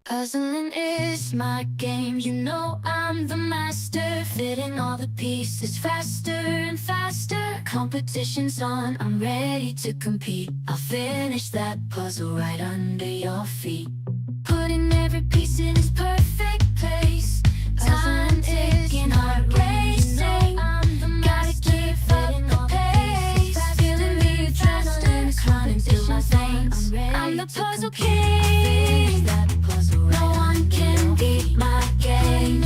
Puzzling is my game, you know I'm the master. Fitting all the pieces faster and faster. Competition's on, I'm ready to compete. I'll finish that puzzle right under your feet. Putting every piece in its perfect place. Time ticking, heart racing. Gotta keep up the pace. Feeling the adrenaline running through my veins. I'm the puzzle king. No one can beat my game.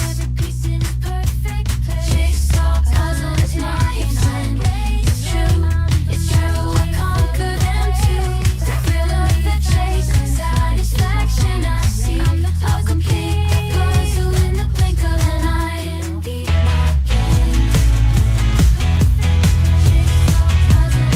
Jigsaw puzzle is my friend. It's true, it's true, I conquer them too. The thrill of the chase and satisfaction I see. I'll complete the puzzle in the blink of an eye and beat my game. Jigsaw puzzle is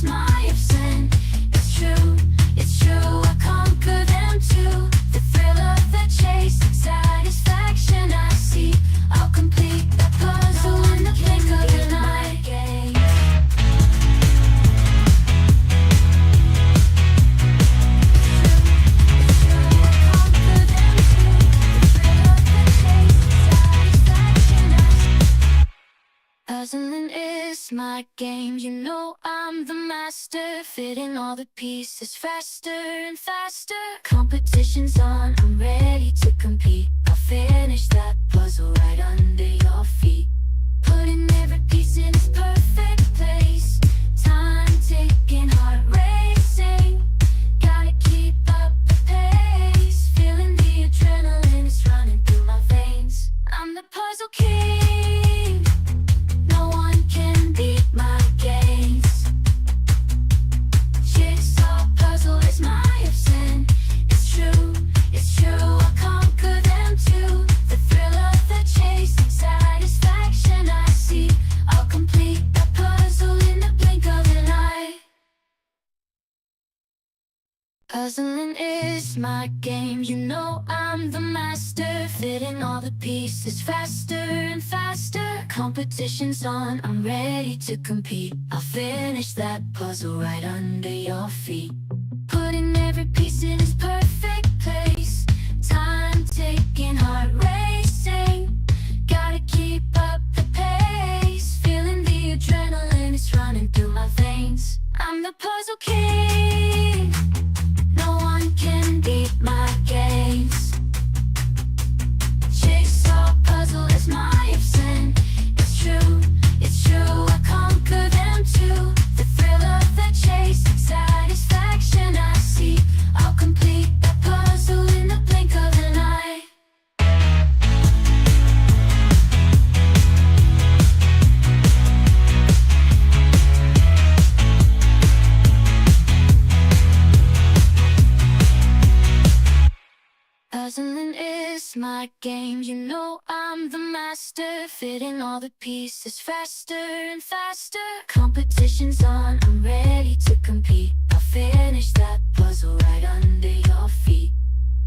my friend. It's true, I conquer them too. Puzzling is my game, you know I'm the master. Fitting all the pieces faster and faster. Competition's on, I'm ready to compete. I'll finish that puzzle right under your feet. Putting every piece in its perfect place. Time ticking, heart racing. Gotta keep up the pace. Feeling the adrenaline is running through my veins. I'm the puzzle king. No one can beat my games. Jigsaw puzzle is my obsession. It's true, I conquer them too. The thrill of the chase and satisfaction I see. I'll complete the puzzle in the blink of an eye. Puzzling is my game, you know I'm the master. Fitting all the pieces faster and faster. Competition's on, I'm ready to compete. I'll finish that puzzle right under your feet. Putting every piece in its perfect place. Time ticking, heart racing. Gotta keep up the pace. Feeling the adrenaline is running through my veins. I'm the puzzle king. No one can beat my games. Jigsaw puzzle is my obsession. It's true, I conquer them too. The thrill of the chase and satisfaction I see. I'll complete the puzzle in the blink of an eye. Puzzling is my game, you know I'm the master. Fitting all the pieces faster and faster. Competition's on, I'm ready to compete. I'll finish that puzzle right under your feet.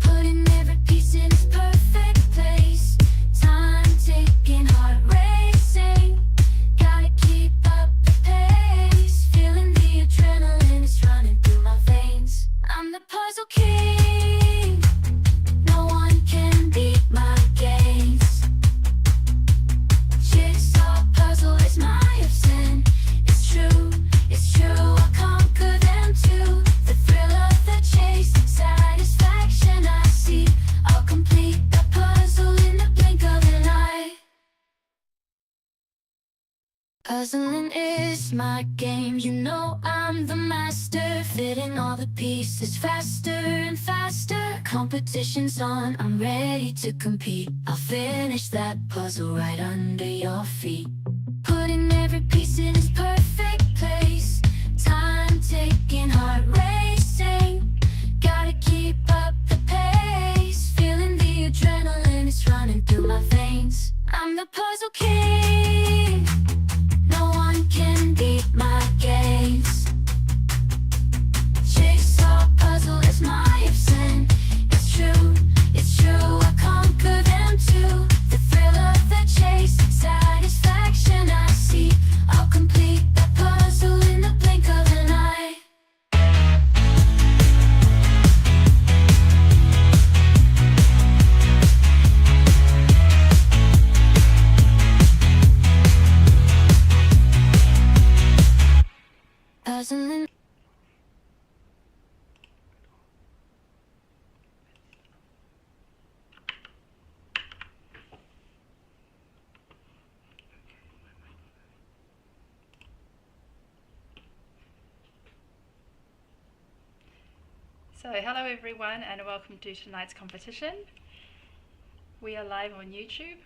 Putting every piece in its perfect place. Time ticking, heart racing. Gotta keep up the pace. Feeling the adrenaline is running through my veins. I'm the puzzle king. No one can beat my games. Jigsaw puzzle is my obsession. It's true, I conquer them too. The thrill of the chase and satisfaction Puzzling is my game, you know I'm the master. Fitting all the pieces faster and faster. Competition's on, I'm ready to compete. I'll finish that puzzle right under your feet. Putting every piece in its perfect place. Time ticking, heart racing. Gotta keep up the pace. Feeling the adrenaline is running through my veins. I'm the puzzle king. No one can beat my gaze. Jigsaw puzzle is my obsession. It's true, I conquer them too. The thrill of the chase, satisfaction I see. I'll complete that puzzle in the blink of an eye. Puzzling. So hello everyone and welcome to tonight's competition. We are live on YouTube.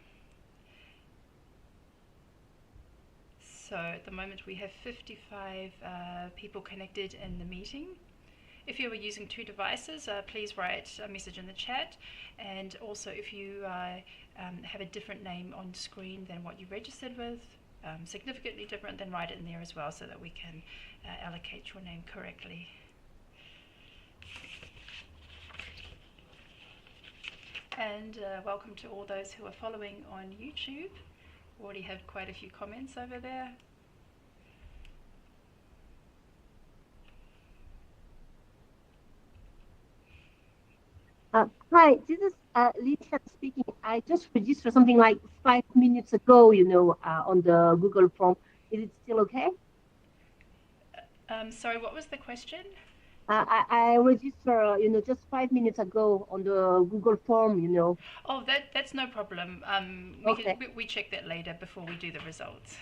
So at the moment we have 55 people connected in the meeting. If you are using two devices, please write a message in the chat, and also if you have a different name on screen than what you registered with, significantly different, then write it in there as well so that we can allocate your name correctly. And welcome to all those who are following on YouTube. Already have quite a few comments over there. Hi, this is Lisa speaking. I just registered something like 5 minutes ago, on the Google form. Is it still okay? Sorry, what was the question? I registered, just 5 minutes ago on the Google form, Oh, that's no problem. Okay. We check that later before we do the results.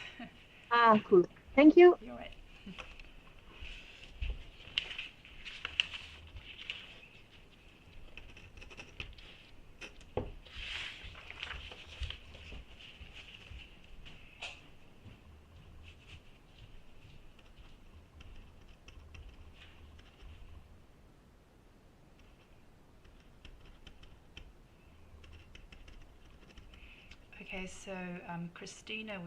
Cool. Thank you. You're right. Okay, so Christina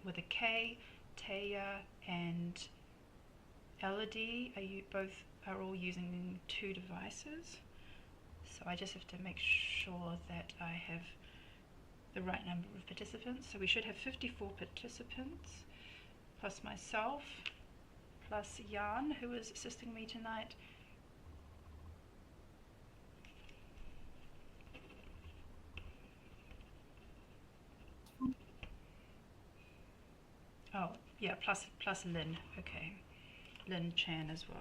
with a K, Taya and Elodie, are all using two devices. So I just have to make sure that I have the right number of participants. So we should have 54 participants, plus myself, plus Jan, who is assisting me tonight. Oh, yeah, plus Lynn. Okay, Lynn Chan as well.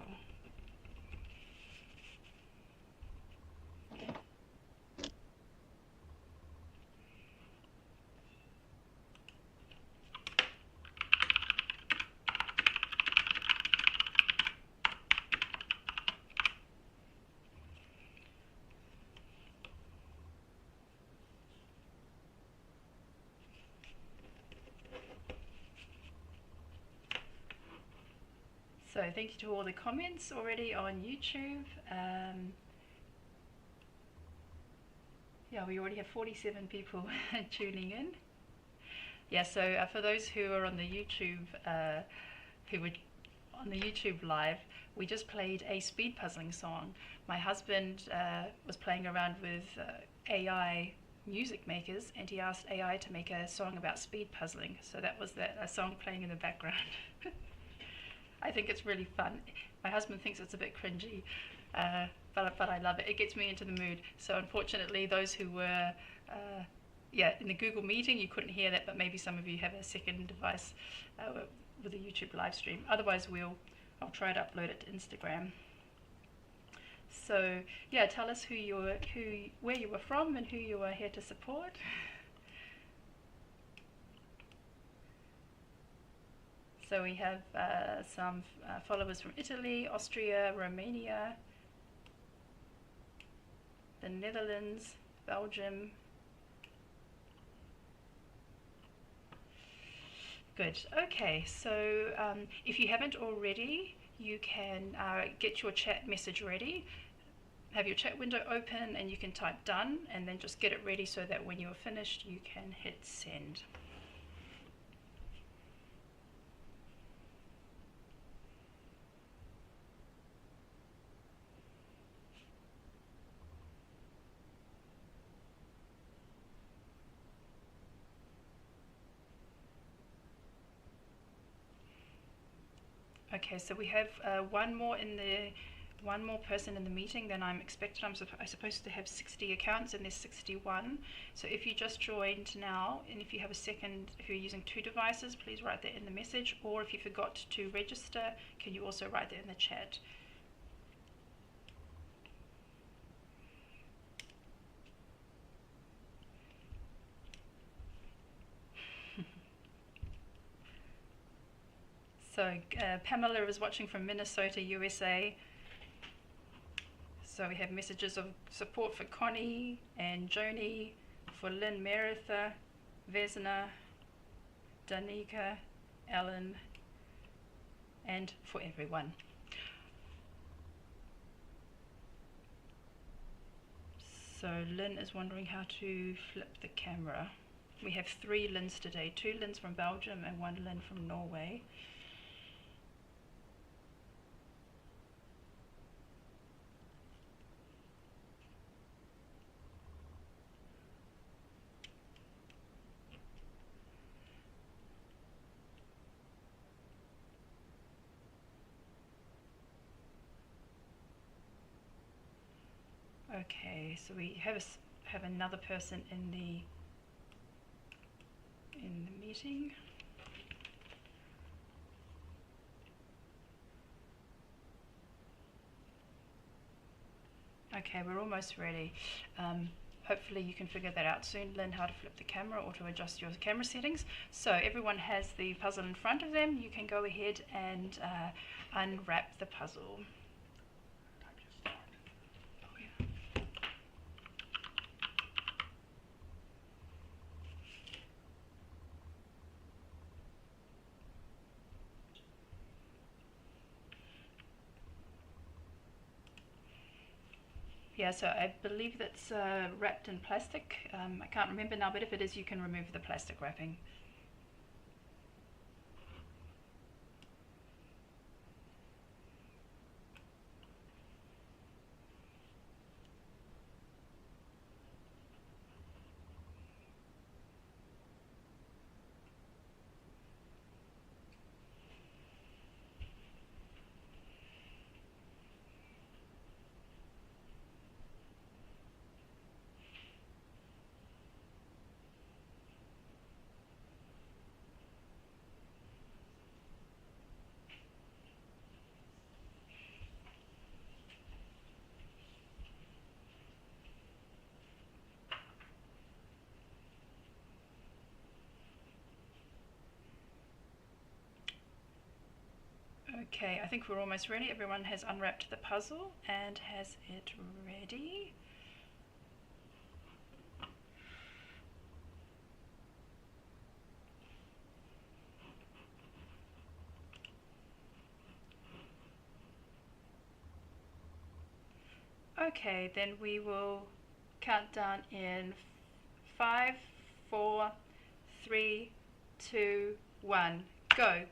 So thank you to all the comments already on YouTube. Yeah, we already have 47 people tuning in. Yeah, so for those who are on the YouTube, who were on the YouTube live, we just played a speed puzzling song. My husband was playing around with AI music makers, and he asked AI to make a song about speed puzzling. So that was a song playing in the background. I think it's really fun. My husband thinks it's a bit cringy, but I love it. It gets me into the mood. So unfortunately, those who were in the Google meeting, you couldn't hear that, but maybe some of you have a second device with a YouTube live stream. Otherwise, I'll try to upload it to Instagram. So yeah, tell us where you were from and who you were here to support. So we have some followers from Italy, Austria, Romania, the Netherlands, Belgium. Good. Okay, so if you haven't already, you can get your chat message ready. Have your chat window open and you can type done, and then just get it ready so that when you're finished you can hit send. Okay, so we have one more person in the meeting than I'm expected. I'm supposed to have 60 accounts and there's 61. So if you just joined now, and if you have a second, if you're using 2 devices, please write that in the message. Or if you forgot to register, can you also write that in the chat? So Pamela is watching from Minnesota, USA. So we have messages of support for Connie and Joni, for Lynn, Meritha, Vesna, Danica, Ellen, and for everyone. So Lynn is wondering how to flip the camera. We have 3 Lyns today, 2 Lyns from Belgium and 1 Lyn from Norway. Okay, so we have another person in the meeting. Okay, we're almost ready. Hopefully you can figure that out soon, Lynn, how to flip the camera or to adjust your camera settings. So everyone has the puzzle in front of them. You can go ahead and unwrap the puzzle. Yeah, so I believe that's wrapped in plastic. I can't remember now, but if it is, you can remove the plastic wrapping. Okay, I think we're almost ready. Everyone has unwrapped the puzzle and has it ready. Okay, then we will count down in 5, 4, 3, 2, 1, go.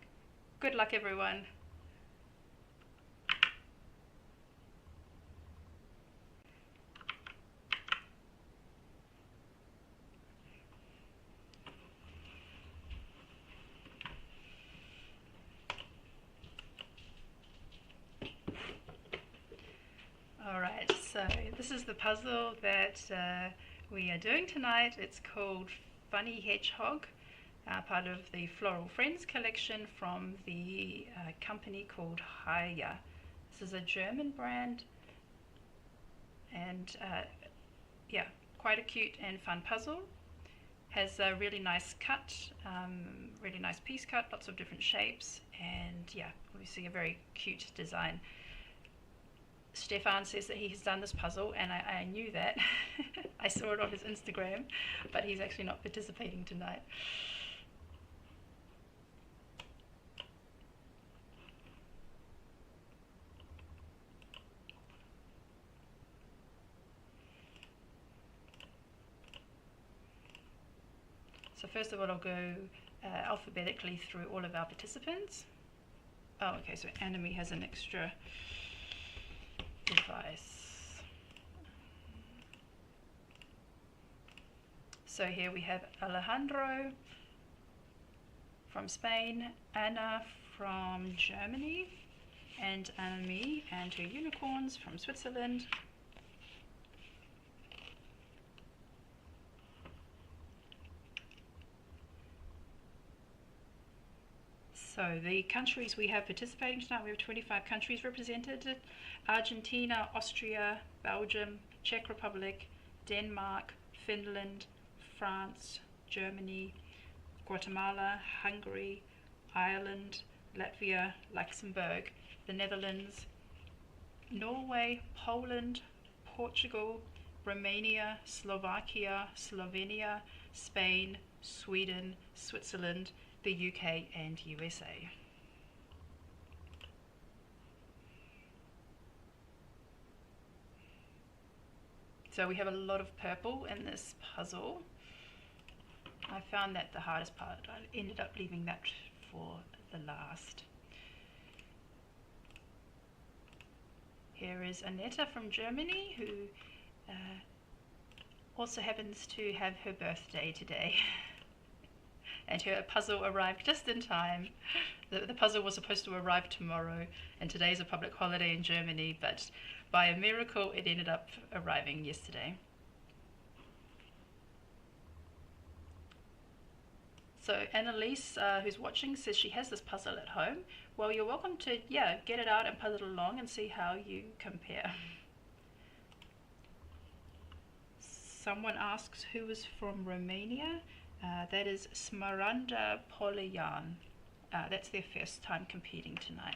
Good luck, everyone. Alright, so this is the puzzle that we are doing tonight. It's called Funny Hedgehog, part of the Floral Friends collection from the company called Heye. This is a German brand, and yeah, quite a cute and fun puzzle. Has a really nice cut, really nice piece cut, lots of different shapes, and yeah, obviously a very cute design. Stefan says that he has done this puzzle, and I knew that. I saw it on his Instagram, but he's actually not participating tonight. So first of all, I'll go alphabetically through all of our participants. Oh, okay, so Anime has an extra device. So here we have Alejandro from Spain, Anna from Germany, and Anime and her unicorns from Switzerland. So the countries we have participating tonight, we have 25 countries represented: Argentina, Austria, Belgium, Czech Republic, Denmark, Finland, France, Germany, Guatemala, Hungary, Ireland, Latvia, Luxembourg, the Netherlands, Norway, Poland, Portugal, Romania, Slovakia, Slovenia, Spain, Sweden, Switzerland, the UK and USA. So we have a lot of purple in this puzzle. I found that the hardest part. I ended up leaving that for the last. Here is Annetta from Germany, who also happens to have her birthday today. And her puzzle arrived just in time. The puzzle was supposed to arrive tomorrow, and today's a public holiday in Germany, but by a miracle it ended up arriving yesterday. So Annalise, who's watching, says she has this puzzle at home. Well, you're welcome to, get it out and puzzle along and see how you compare. Someone asks who is from Romania. That is Smaranda Polian. That's their first time competing tonight.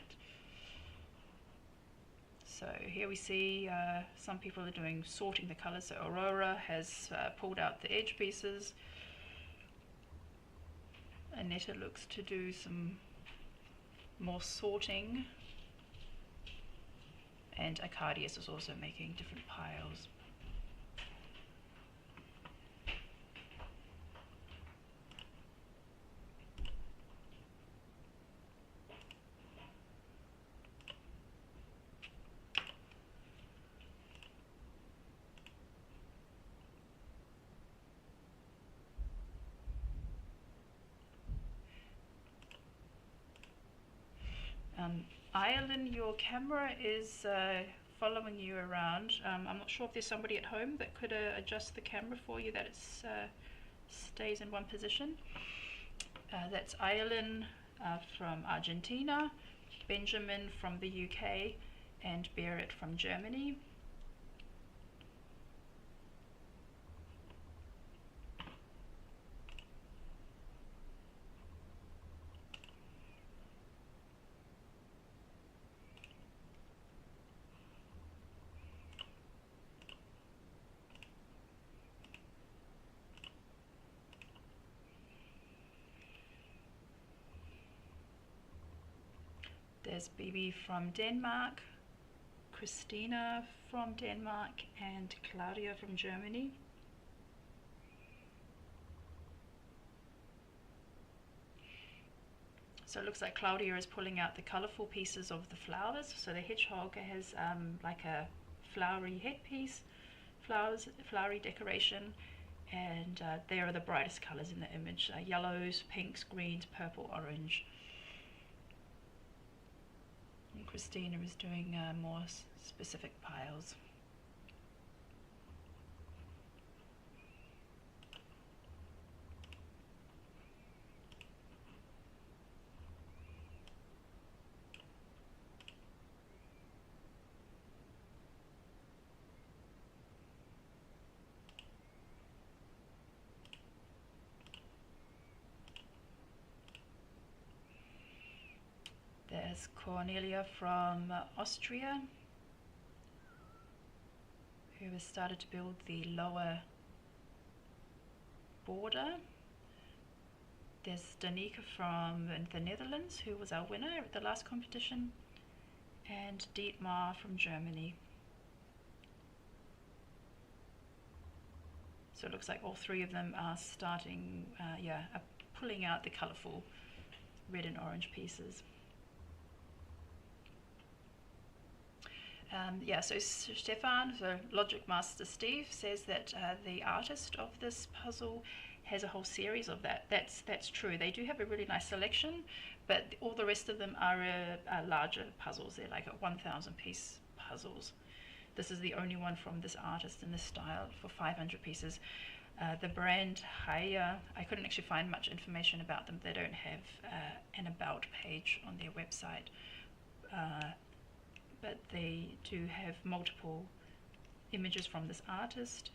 So here we see some people are doing sorting the colours. So Aurora has pulled out the edge pieces. Annetta looks to do some more sorting. And Arcadius is also making different piles. Ireland, your camera is following you around. I'm not sure if there's somebody at home that could adjust the camera for you that it stays in one position. That's Ireland from Argentina, Benjamin from the UK, and Berit from Germany. There's Bibi from Denmark, Christina from Denmark, and Claudia from Germany. So it looks like Claudia is pulling out the colourful pieces of the flowers. So the hedgehog has like a flowery headpiece, flowery decoration, and there are the brightest colours in the image: yellows, pinks, greens, purple, orange. And Christina is doing more specific piles. There's Cornelia from Austria, who has started to build the lower border. There's Danica from the Netherlands, who was our winner at the last competition, and Dietmar from Germany. So it looks like all three of them are starting, are pulling out the colourful red and orange pieces. So Stefan, so Logic Master Steve, says that the artist of this puzzle has a whole series of that. That's true. They do have a really nice selection, but all the rest of them are larger puzzles. They're like 1,000 piece puzzles. This is the only one from this artist in this style for 500 pieces. The brand Heye, I couldn't actually find much information about them. They don't have an about page on their website, but they do have multiple images from this artist,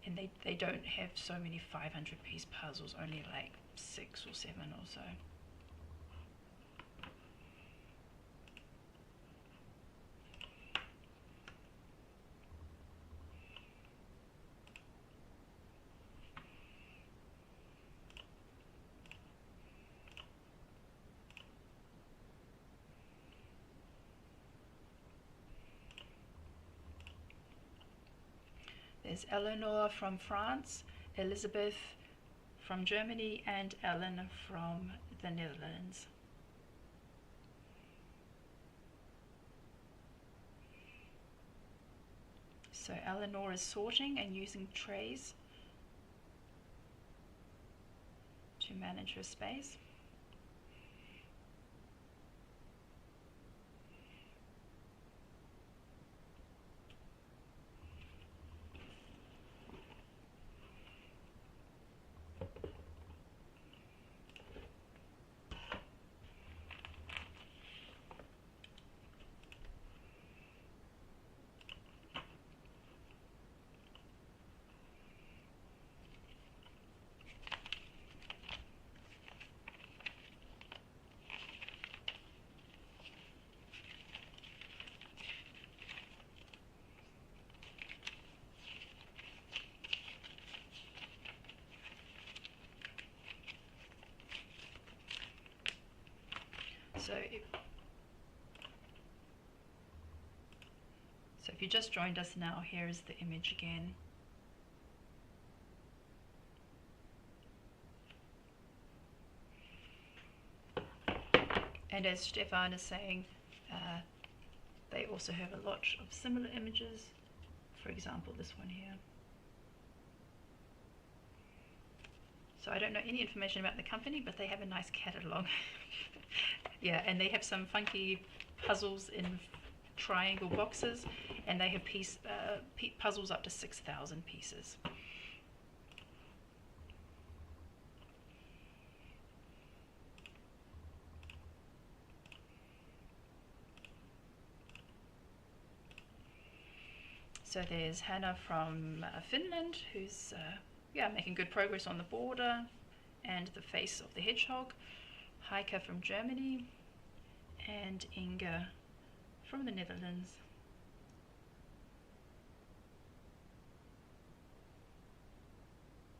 and they don't have so many 500 piece puzzles, only like 6 or 7 or so. There's Eleanor from France, Elizabeth from Germany, and Ellen from the Netherlands. So Eleanor is sorting and using trays to manage her space. So if you just joined us now, here is the image again. And as Stefan is saying, they also have a lot of similar images. For example, this one here. So I don't know any information about the company, but they have a nice catalogue. Yeah, and they have some funky puzzles in triangle boxes, and they have puzzles up to 6,000 pieces. So there's Hannah from Finland, who's making good progress on the border and the face of the hedgehog. Heike from Germany, and Inga from the Netherlands.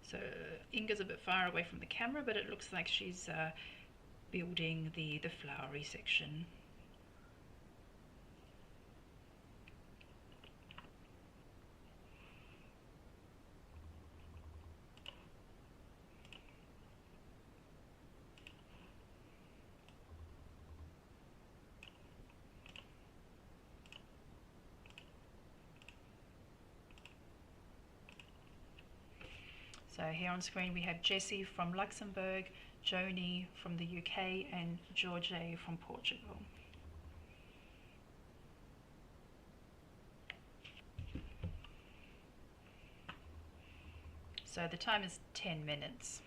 So Inga's a bit far away from the camera, but it looks like she's building the flowery section. So here on screen we have Jessie from Luxembourg, Joni from the UK, and George from Portugal. So the time is 10 minutes.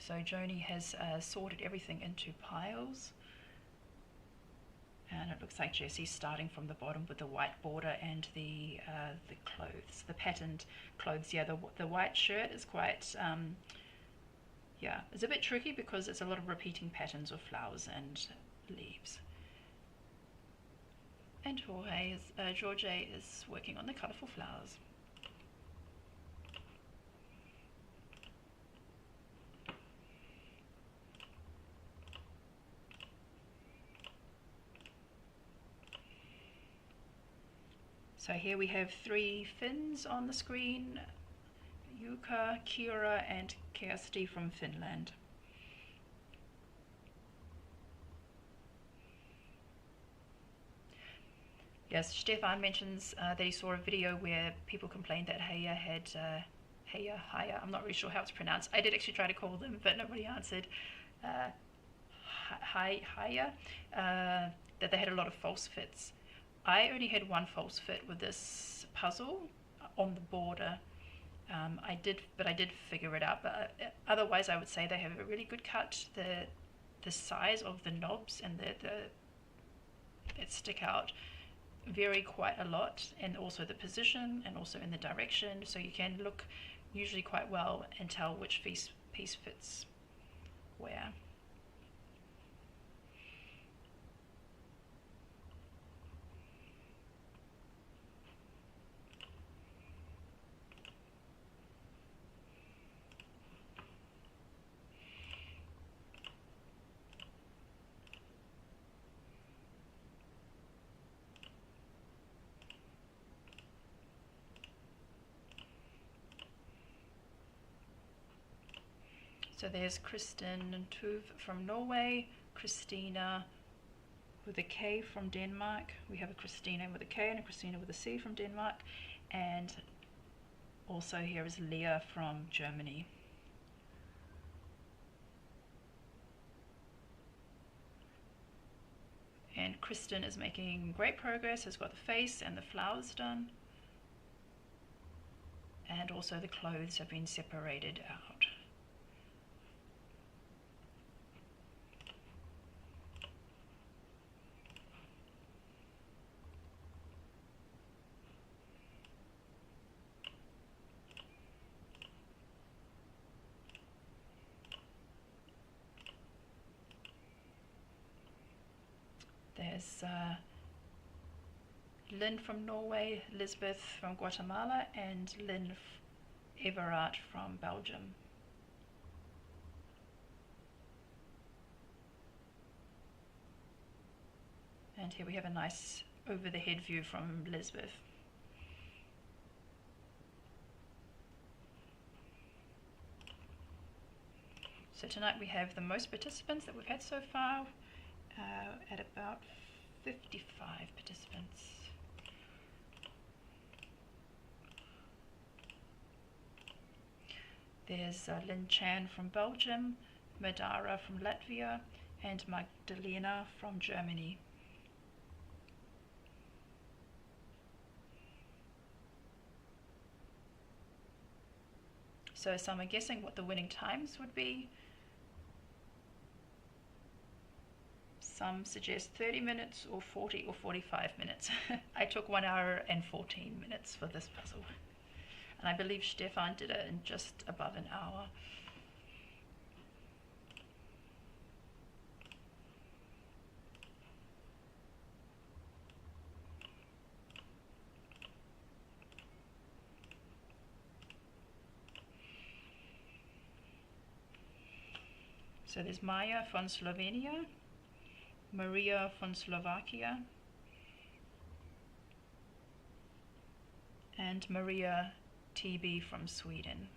So Joni has sorted everything into piles, and it looks like Jessie's starting from the bottom with the white border and the clothes, the patterned clothes. Yeah, the white shirt is quite yeah, it's a bit tricky because it's a lot of repeating patterns of flowers and leaves. And George is working on the colourful flowers. So here we have 3 Finns on the screen: Jukka, Kira and Kersti from Finland. Yes, Stefan mentions that he saw a video where people complained that Heye had Heye, I'm not really sure how it's pronounced. I did actually try to call them, but nobody answered. Heye, that they had a lot of false fits. I only had one false fit with this puzzle on the border. I did figure it out. But otherwise, I would say they have a really good cut. The size of the knobs and that stick out vary quite a lot, and also the position and also in the direction. So you can look usually quite well and tell which piece fits where. So there's Kristen Tuv from Norway, Christina with a K from Denmark. We have a Christina with a K and a Christina with a C from Denmark. And also here is Leah from Germany. And Kristen is making great progress, has got the face and the flowers done. And also the clothes have been separated out. There's Lynn from Norway, Lisbeth from Guatemala, and Lynn Everard from Belgium. And here we have a nice over the head view from Lisbeth. So tonight we have the most participants that we've had so far, at about 55 participants. There's Lynn Chan from Belgium, Madara from Latvia, and Magdalena from Germany. So some are guessing what the winning times would be. Some suggest 30 minutes or 40 or 45 minutes. I took 1 hour and 14 minutes for this puzzle. And I believe Stefan did it in just above an hour. So there's Maya from Slovenia, Maria from Slovakia, and Maria TB from Sweden.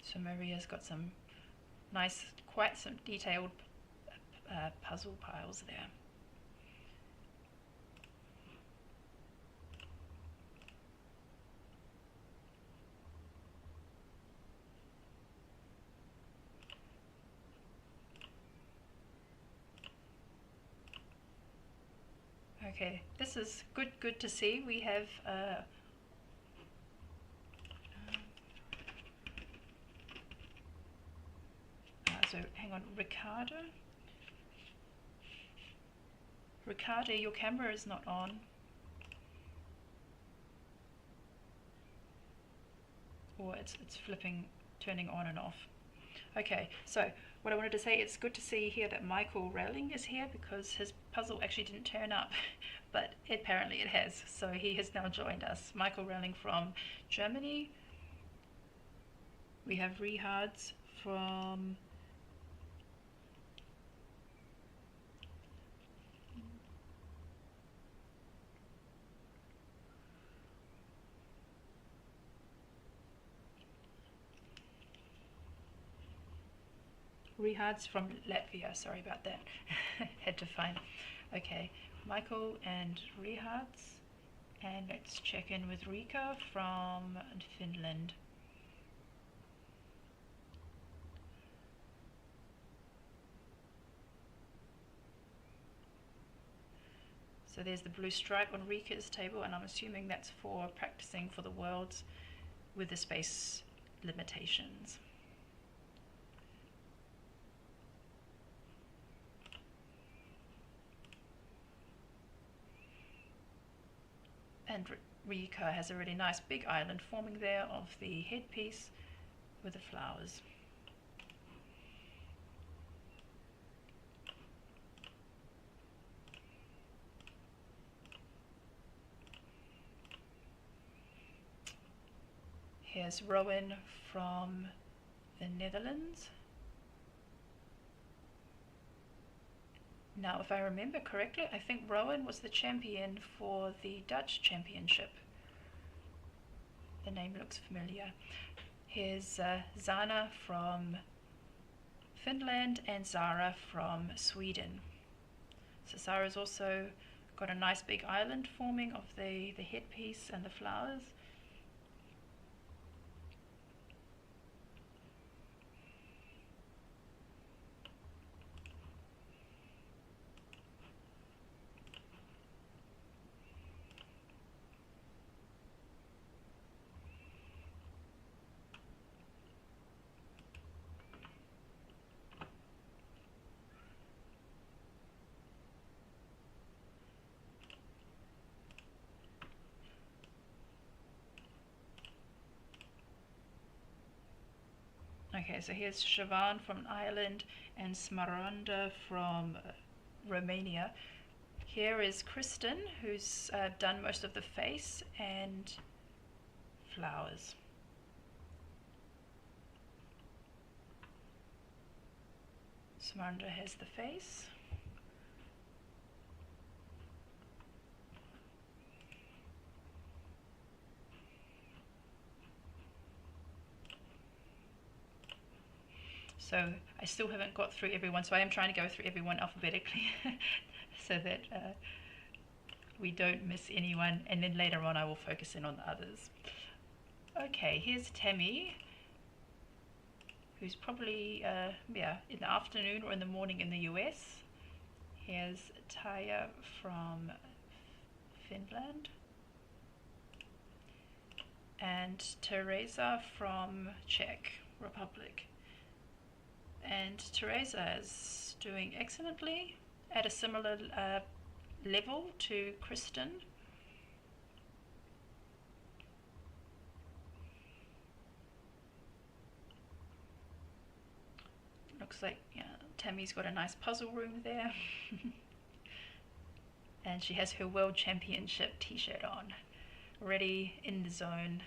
So Maria's got some nice, quite some detailed puzzle piles there. Okay, this is good to see. We have so hang on, Ricardo, your camera is not on. Or it's flipping, turning on and off. Okay, so what I wanted to say, it's good to see here that Michael Railing is here because his puzzle actually didn't turn up, but apparently it has. So he has now joined us. Michael Railing from Germany. We have Rehards from Latvia, sorry about that. Had to find. Okay, Michael and Rehards. And let's check in with Rika from Finland. So there's the blue stripe on Rika's table, and I'm assuming that's for practicing for the Worlds with the space limitations. And Rika has a really nice big island forming there of the headpiece with the flowers. Here's Rowan from the Netherlands. Now, if I remember correctly, I think Rowan was the champion for the Dutch Championship. The name looks familiar. Here's Zana from Finland and Zara from Sweden. So Zara's also got a nice big island forming of the headpiece and the flowers. Okay, so here's Siobhan from Ireland and Smaranda from Romania. Here is Kristen, who's done most of the face and flowers. Smaranda has the face. So I still haven't got through everyone, so I am trying to go through everyone alphabetically so that we don't miss anyone, and then later on I will focus in on the others. Okay, here's Tammy, who's probably in the afternoon or in the morning in the US. Here's Taya from Finland. And Teresa from Czech Republic. And Teresa is doing excellently at a similar level to Kristen. Looks like Tammy's got a nice puzzle room there. And she has her World Championship t-shirt on, ready in the zone.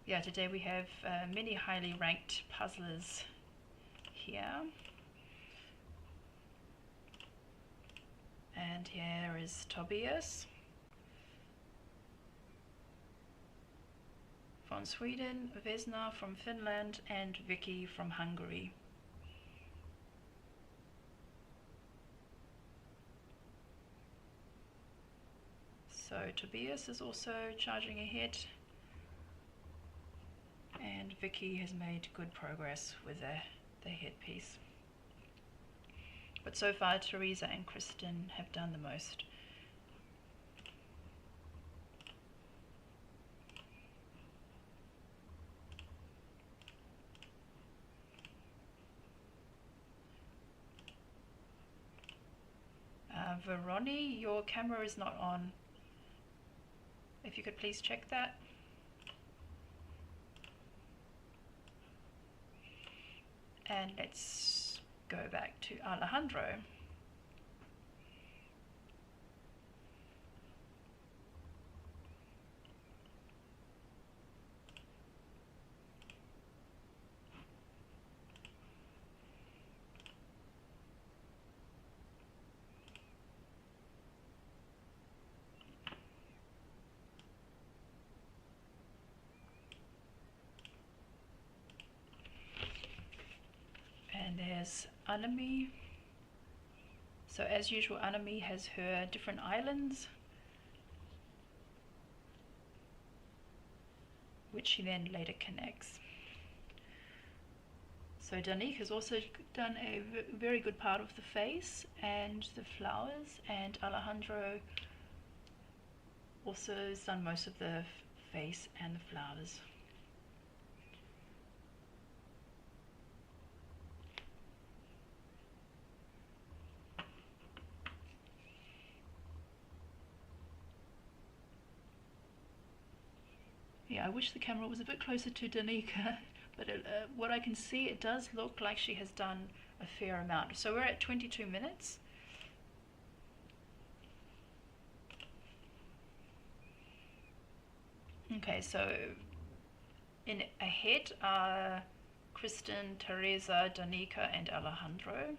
Yeah, today we have many highly ranked puzzlers here. And here is Tobias from Sweden, Vesna from Finland, and Vicky from Hungary. So Tobias is also charging ahead. and Vicky has made good progress with the headpiece. But so far Teresa and Kristen have done the most. Veroni, your camera is not on. If you could please check that. And let's go back to Alejandro. And there's Anami. So as usual, Anami has her different islands, which she then later connects. So Danique has also done a very good part of the face and the flowers, and Alejandro also has done most of the face and the flowers. Yeah, I wish the camera was a bit closer to Danica, but what I can see, it does look like she has done a fair amount. So we're at 22 minutes. Okay, so in ahead are Kristen, Teresa, Danica and Alejandro.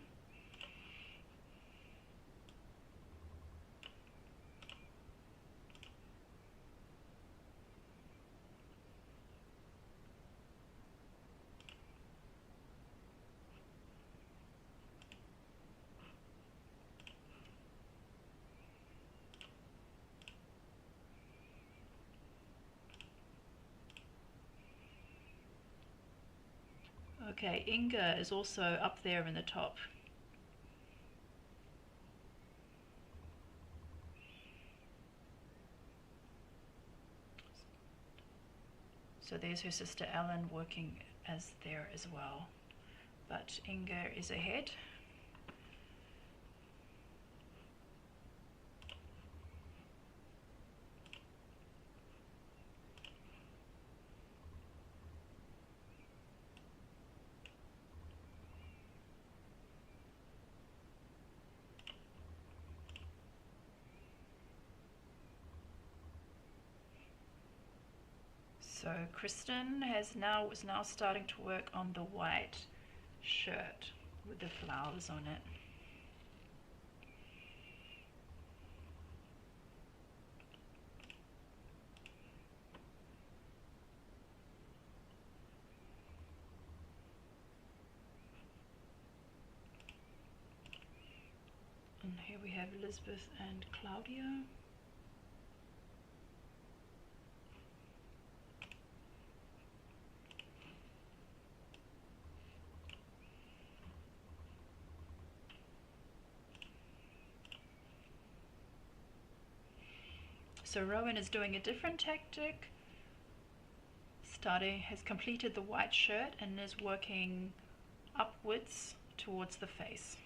Okay, Inga is also up there in the top. So there's her sister Ellen working as there as well. But Inga is ahead. So Kristen is now starting to work on the white shirt with the flowers on it. And here we have Elizabeth and Claudia. So Rowan is doing a different tactic. Has completed the white shirt and is working upwards towards the face.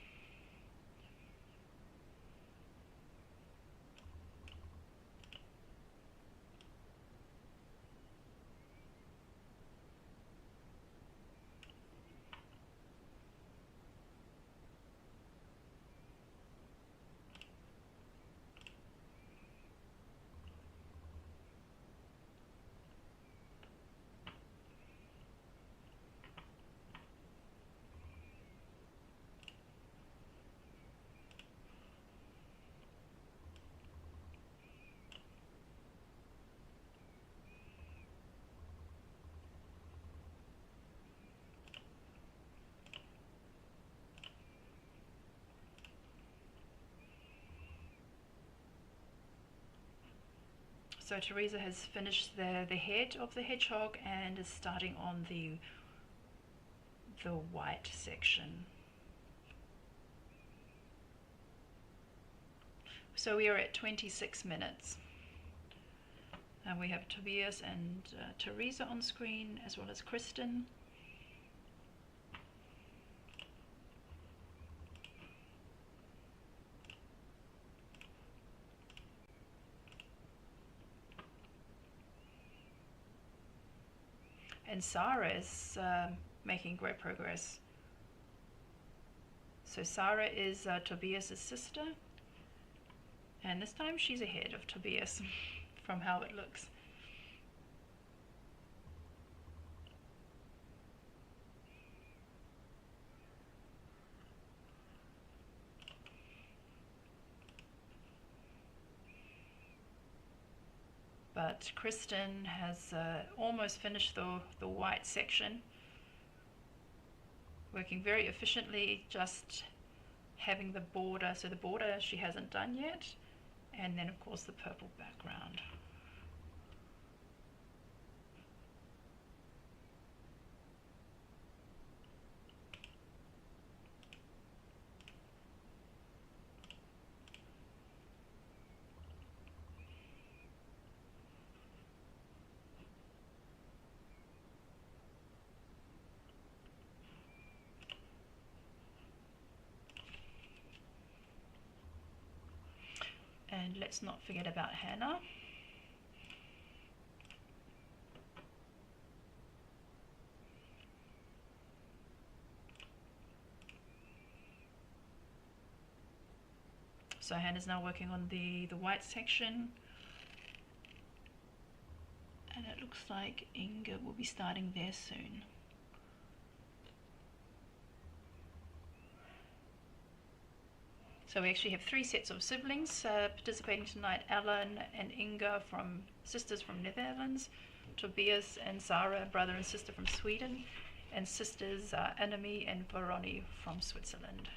So Teresa has finished the head of the hedgehog and is starting on the white section. So we are at 26 minutes. And we have Tobias and Teresa on screen, as well as Kristen. And Sarah is making great progress. So Sarah is Tobias's sister, and this time she's ahead of Tobias from how it looks. But Kristen has almost finished the white section, working very efficiently, just having the border. So the border she hasn't done yet, and then of course the purple background. And let's not forget about Hannah. So Hannah's now working on the white section. And it looks like Inga will be starting there soon. So we actually have 3 sets of siblings participating tonight. Alan and Inga, from sisters from Netherlands, Tobias and Sarah, brother and sister from Sweden, and sisters Annemie and Veroni from Switzerland.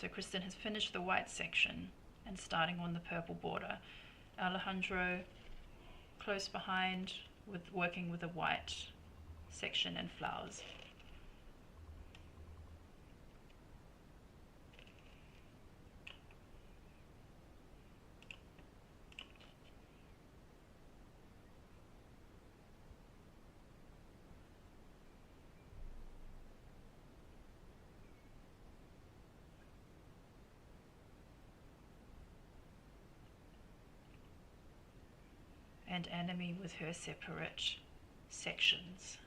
So Kristen has finished the white section and starting on the purple border. Alejandro close behind, working with the white section and flowers. And Annemie with her separate sections.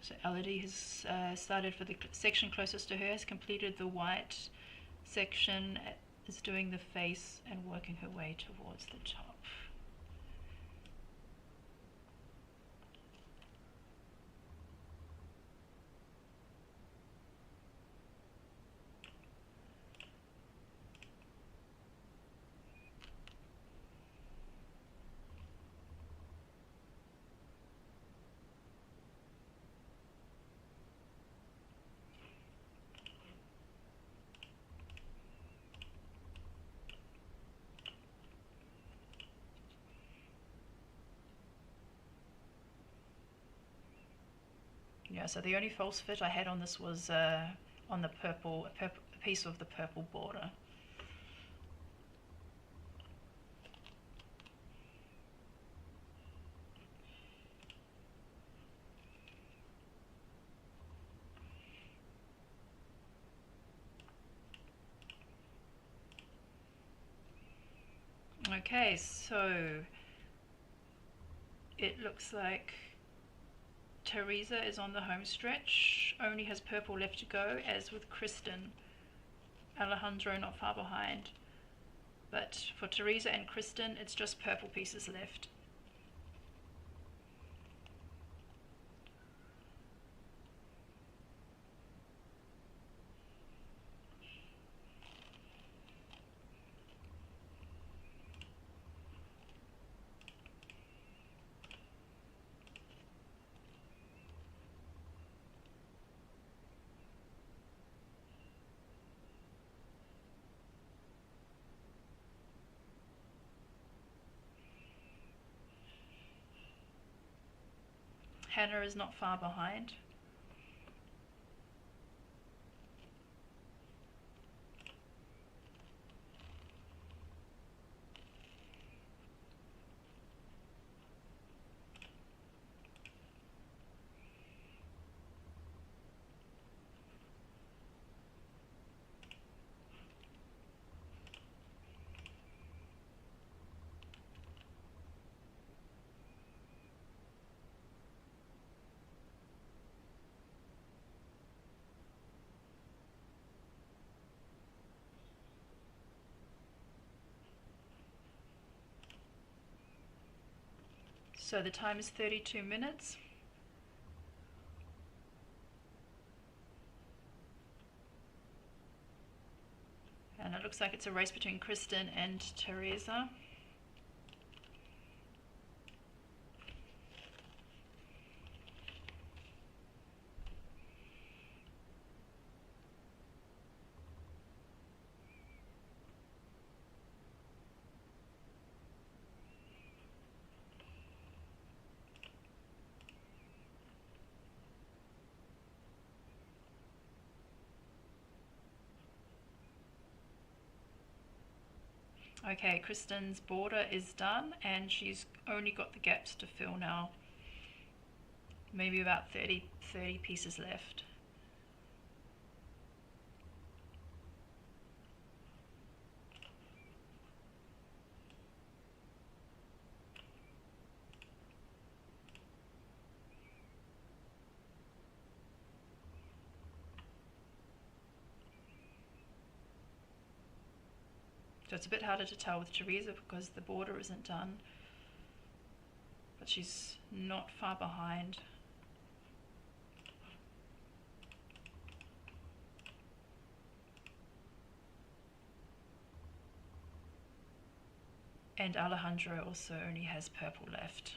So Elodie has started for the section closest to her, has completed the white section, is doing the face and working her way towards the top. Yeah, so the only false fit I had on this was on the purple, a piece of the purple border. Okay, so it looks like Teresa is on the home stretch, only has purple left to go, as with Kristen. Alejandro not far behind. But for Teresa and Kristen, it's just purple pieces left. Hannah is not far behind. So the time is 32 minutes. And it looks like it's a race between Kristen and Teresa. Okay, Kristen's border is done and she's only got the gaps to fill now. Maybe about 30 pieces left. So it's a bit harder to tell with Teresa because the border isn't done, but she's not far behind. And Alejandro also only has purple left.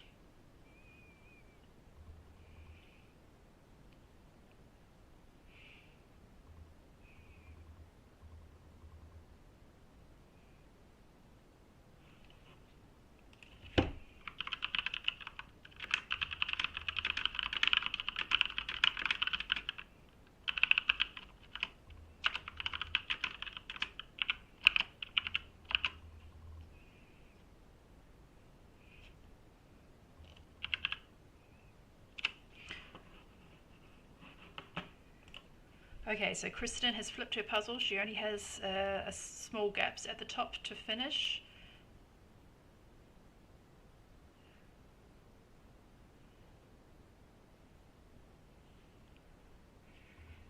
Okay, so Kristen has flipped her puzzle. She only has a small gaps at the top to finish.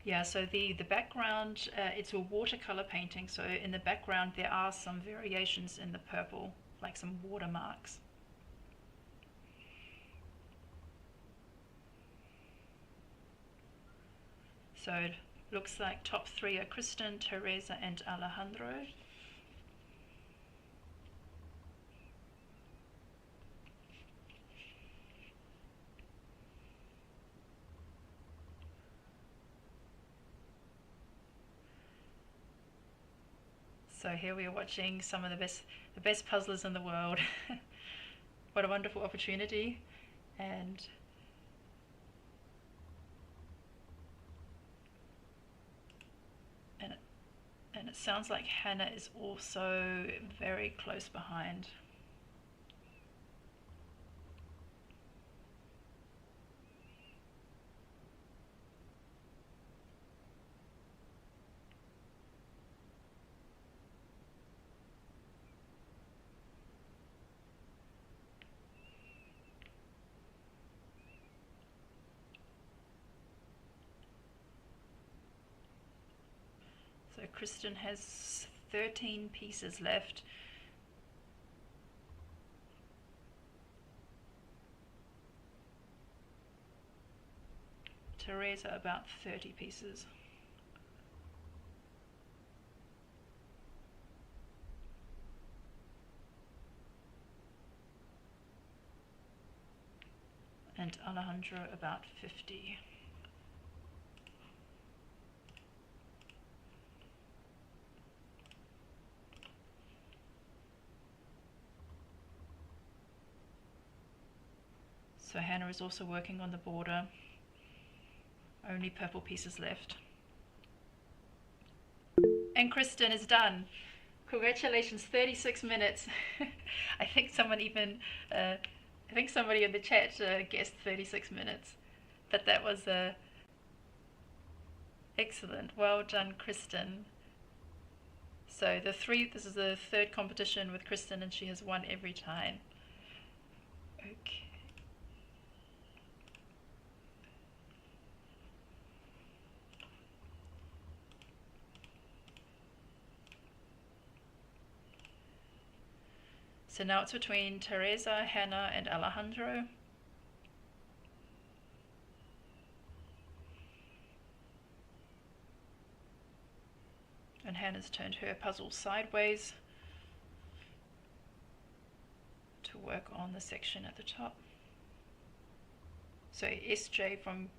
Yeah, so the background, it's a watercolor painting, so in the background there are some variations in the purple, like some watermarks. So it looks like top three are Kristen, Teresa and Alejandro. So here we are watching some of the best puzzlers in the world. What a wonderful opportunity. And it sounds like Hannah is also very close behind. Kristen has 13 pieces left. Teresa about 30 pieces. And Alejandro about 50. So Hannah is also working on the border. Only purple pieces left. And Kristen is done. Congratulations, 36 minutes. I think someone even, I think somebody in the chat guessed 36 minutes. But that was excellent. Well done, Kristen. So this is the third competition with Kristen, and she has won every time. Okay. So now it's between Teresa, Hannah, and Alejandro. And Hannah's turned her puzzle sideways to work on the section at the top. So SJ from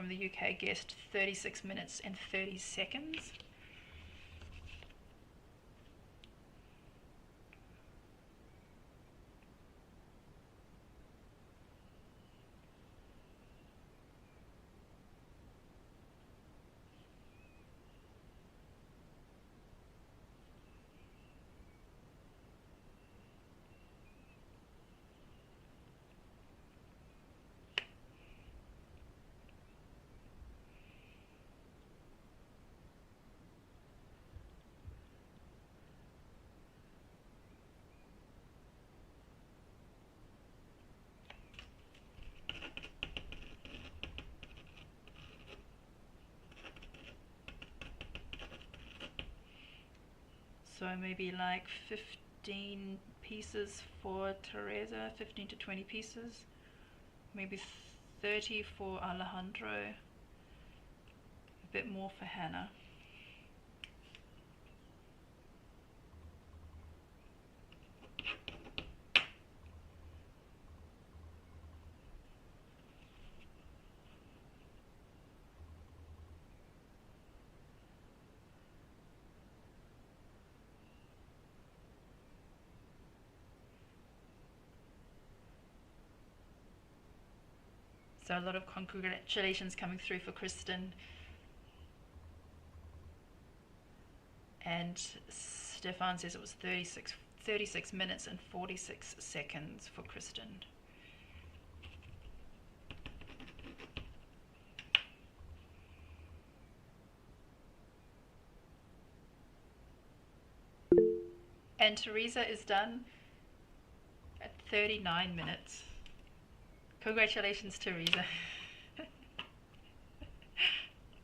the UK guessed 36 minutes and 30 seconds. So maybe like 15 pieces for Teresa, 15 to 20 pieces, maybe 30 for Alejandro, a bit more for Hannah. So a lot of congratulations coming through for Kristen. And Stefan says it was 36 minutes and 46 seconds for Kristen. And Teresa is done at 39 minutes. Congratulations, Teresa.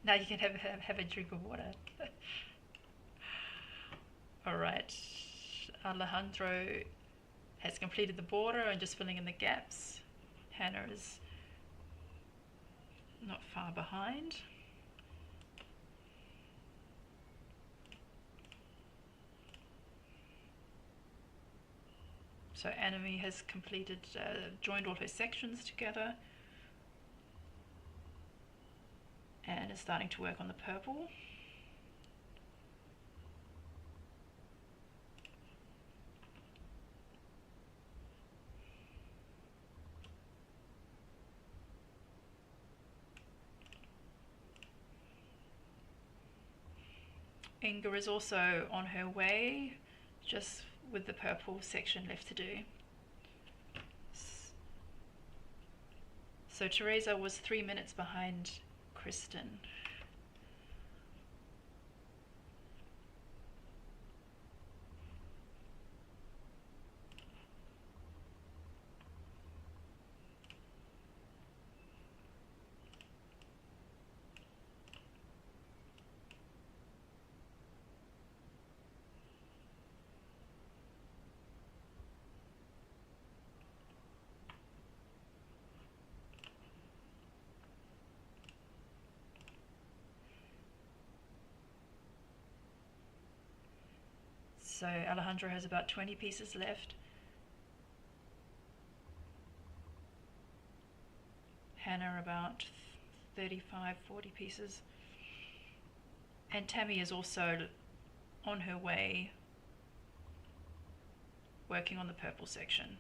Now you can have a drink of water. Alright, Alejandro has completed the border and just filling in the gaps. Hannah is not far behind. So Anime has completed, joined all her sections together and is starting to work on the purple. Inga is also on her way, just with the purple section left to do. So Teresa was 3 minutes behind Kristen. So Alejandro has about 20 pieces left. Hannah about 35, 40 pieces. And Tammy is also on her way, working on the purple section.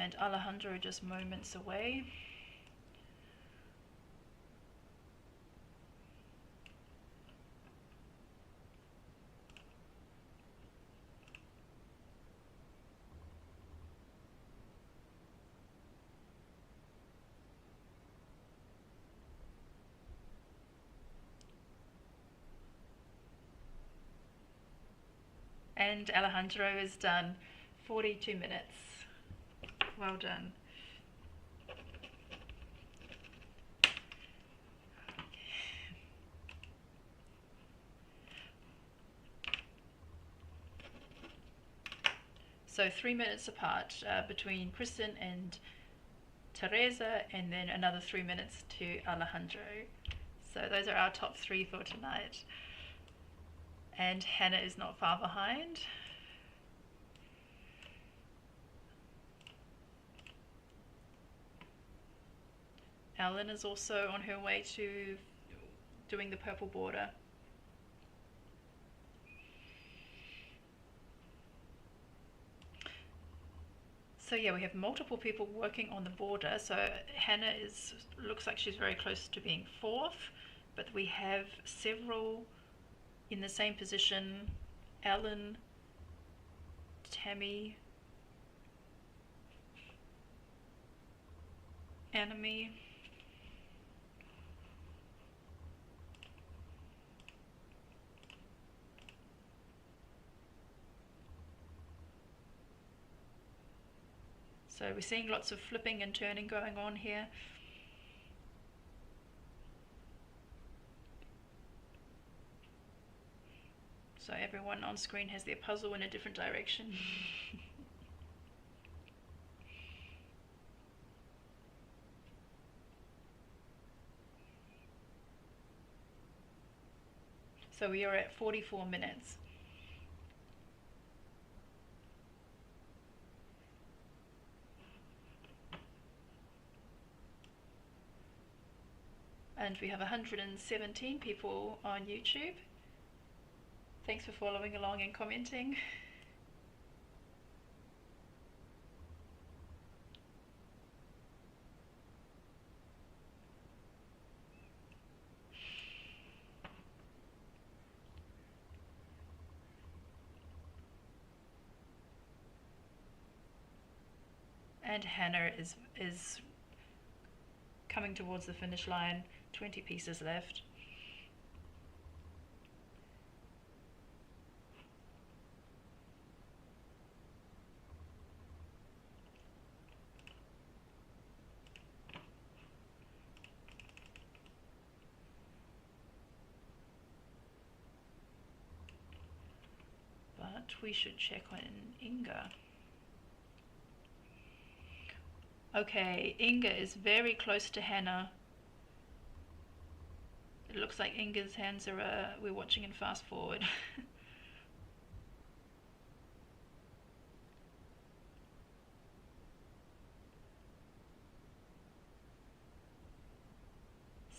And Alejandro just moments away. And Alejandro is done. 42 minutes. Well done. So 3 minutes apart between Kristen and Teresa, and then another 3 minutes to Alejandro. So those are our top 3 for tonight. And Hannah is not far behind. Ellen is also on her way to doing the purple border. So yeah, we have multiple people working on the border. So Hannah looks like she's very close to being 4th, but we have several in the same position: Ellen, Tammy, Anime. So we're seeing lots of flipping and turning going on here. So everyone on screen has their puzzle in a different direction. So we are at 44 minutes. And we have 117 people on YouTube. Thanks for following along and commenting. And Hannah is coming towards the finish line. 20 pieces left. But we should check on Inga. Okay, Inga is very close to Hannah. It looks like Inga's hands are, we're watching in fast forward.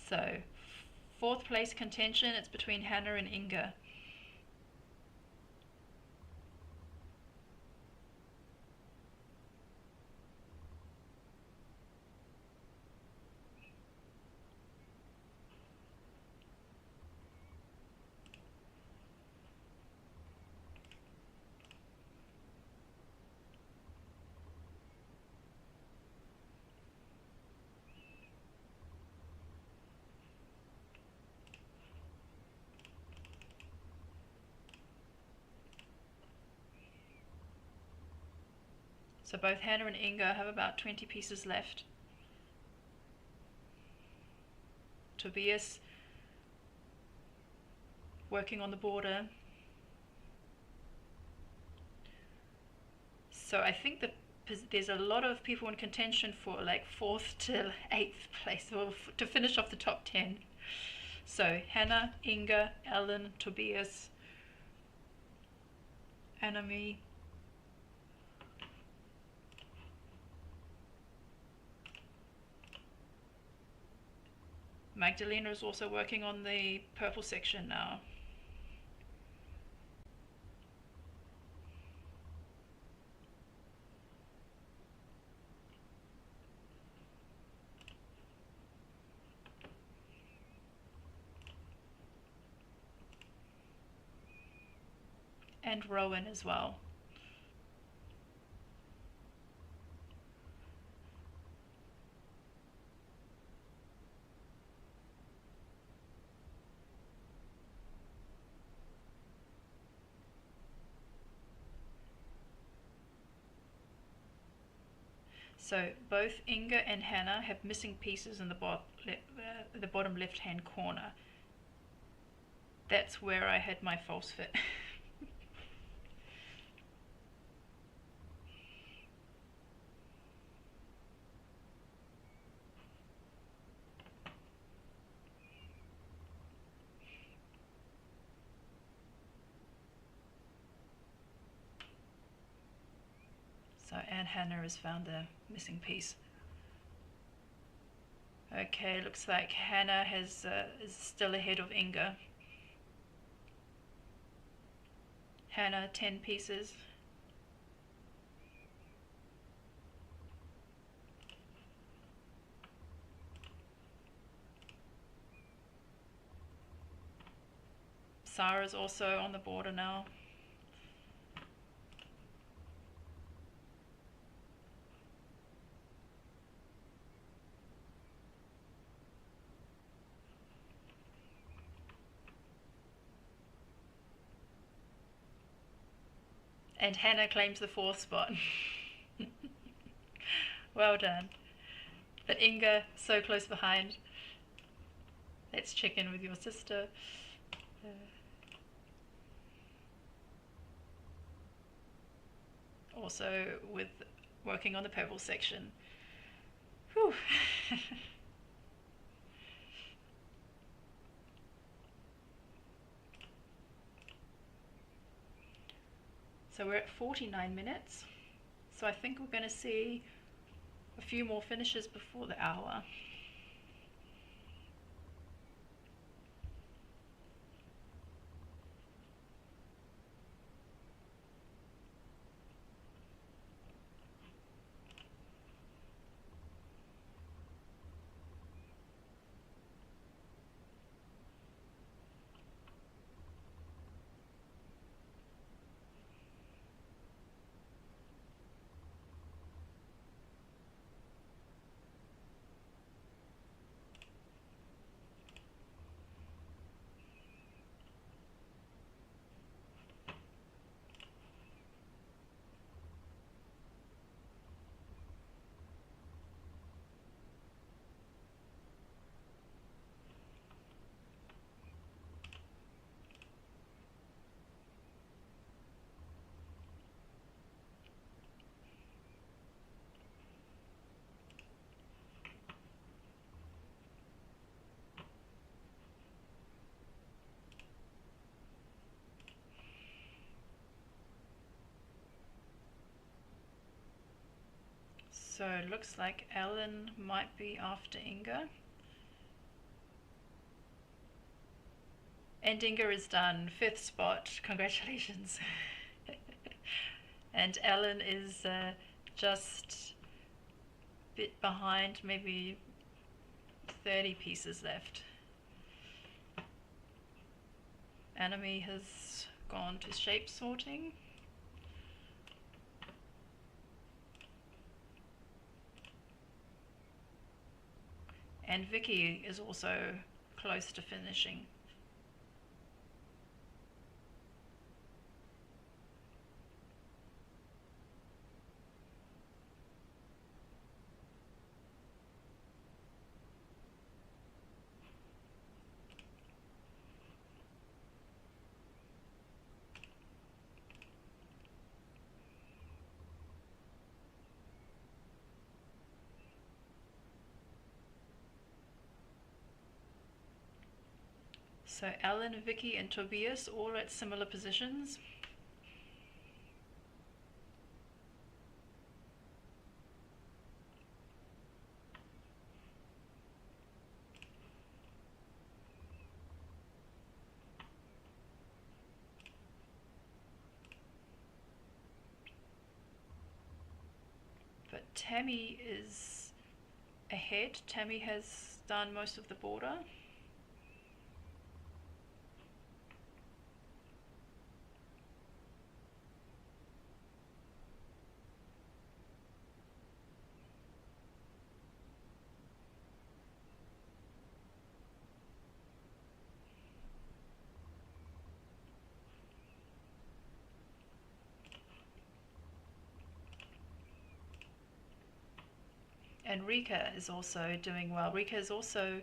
So, 4th place contention, it's between Hannah and Inga. So both Hannah and Inga have about 20 pieces left. Tobias working on the border. So I think that there's a lot of people in contention for like 4th to 8th place, or to finish off the top 10. So Hannah, Inga, Ellen, Tobias, Anami, Magdalena is also working on the purple section now. And Rowan as well. So both Inga and Hannah have missing pieces in the bottom left hand corner. That's where I had my false fit. So, and Hannah has found the missing piece. Okay, looks like Hannah is still ahead of Inga. Hannah, 10 pieces. Sarah's also on the border now. And Hannah claims the 4th spot. Well done. But Inga, so close behind. Let's check in with your sister. Also with working on the purple section. Whew. So we're at 49 minutes. So I think we're going to see a few more finishes before the hour. So it looks like Ellen might be after Inga. And Inga is done, 5th spot, congratulations. And Ellen is just a bit behind, maybe 30 pieces left. Anami has gone to shape sorting. And Vicky is also close to finishing. So Alan, Vicky and Tobias all at similar positions. But Tammy is ahead. Tammy has done most of the border. And Rika is also doing well. Rika is also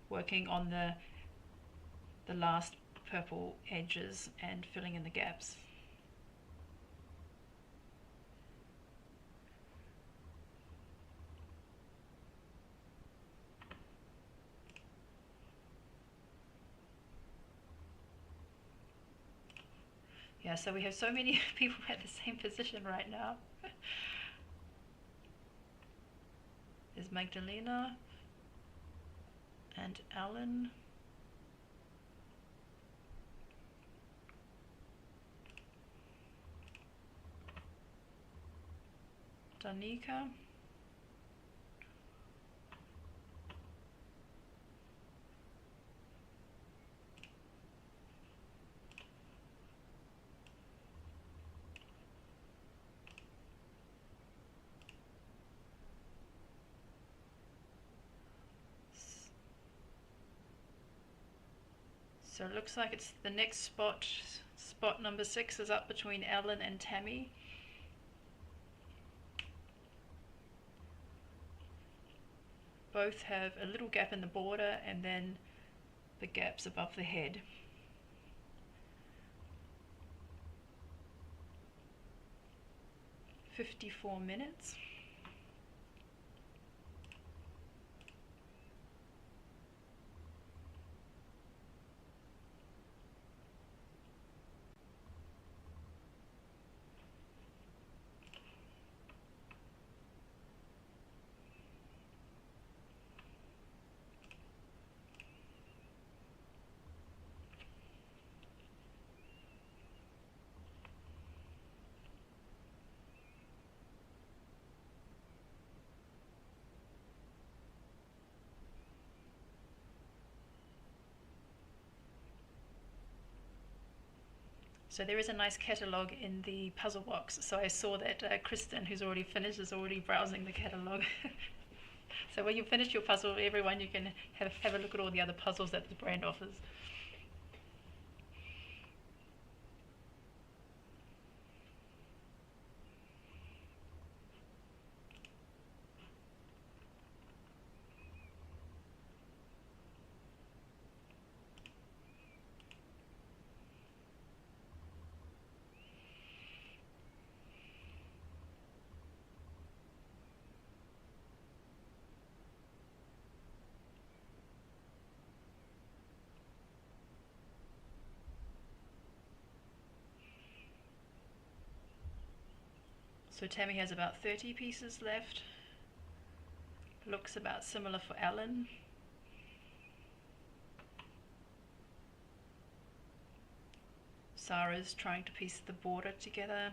working on the last purple edges and filling in the gaps. Yeah, so we have so many people at the same position right now. There's Magdalena and Alan. Danica. So it looks like it's the next spot. Spot number 6 is up between Alan and Tammy. Both have a little gap in the border and then the gaps above the head. "54 minutes. So there is a nice catalogue in the puzzle box. So I saw that Kristen, who's already finished, is already browsing the catalogue. So when you finish your puzzle, everyone, you can have a look at all the other puzzles that the brand offers. So Tammy has about 30 pieces left. Looks about similar for Alan. Sarah's trying to piece the border together.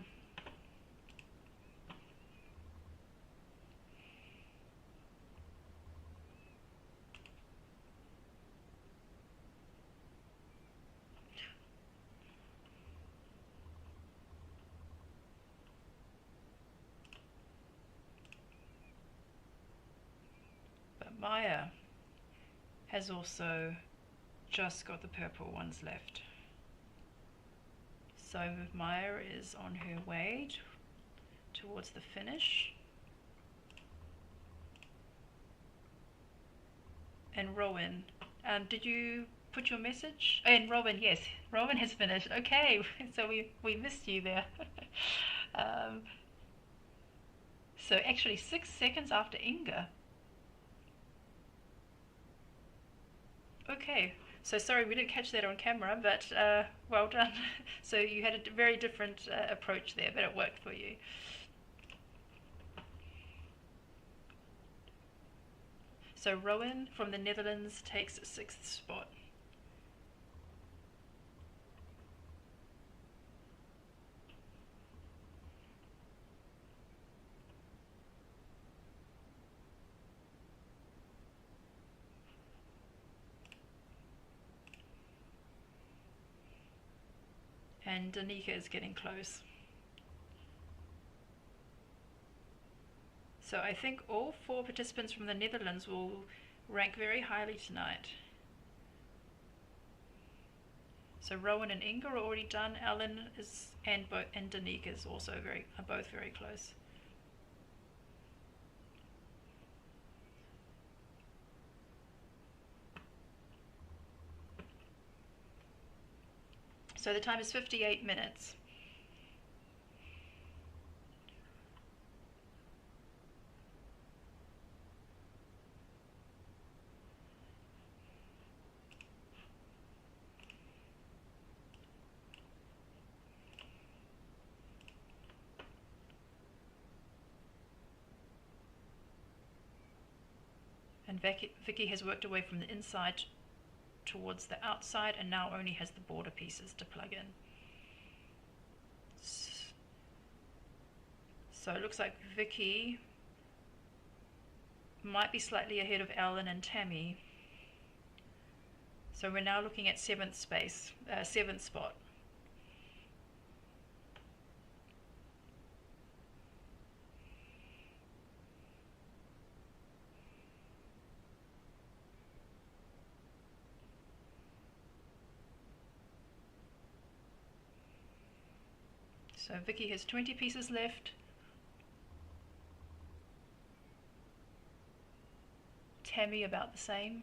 But Maya has also just got the purple ones left. So Maya is on her way towards the finish. And Rowan, did you put your message? And Rowan, yes, Rowan has finished. Okay, so we missed you there. So actually 6 seconds after Inga. Okay, So sorry we didn't catch that on camera, but well done. So you had a very different approach there, but it worked for you. So Rowan from the Netherlands takes 6th spot. And Danica is getting close. So I think all 4 participants from the Netherlands will rank very highly tonight. So Rowan and Inga are already done. Alan is and Danica is also are both very close. So the time is 58 minutes. And Vicky has worked away from the inside towards the outside and now only has the border pieces to plug in. So it looks like Vicky might be slightly ahead of Alan and Tammy. So we're now looking at 7th spot. So Vicky has 20 pieces left. Tammy about the same.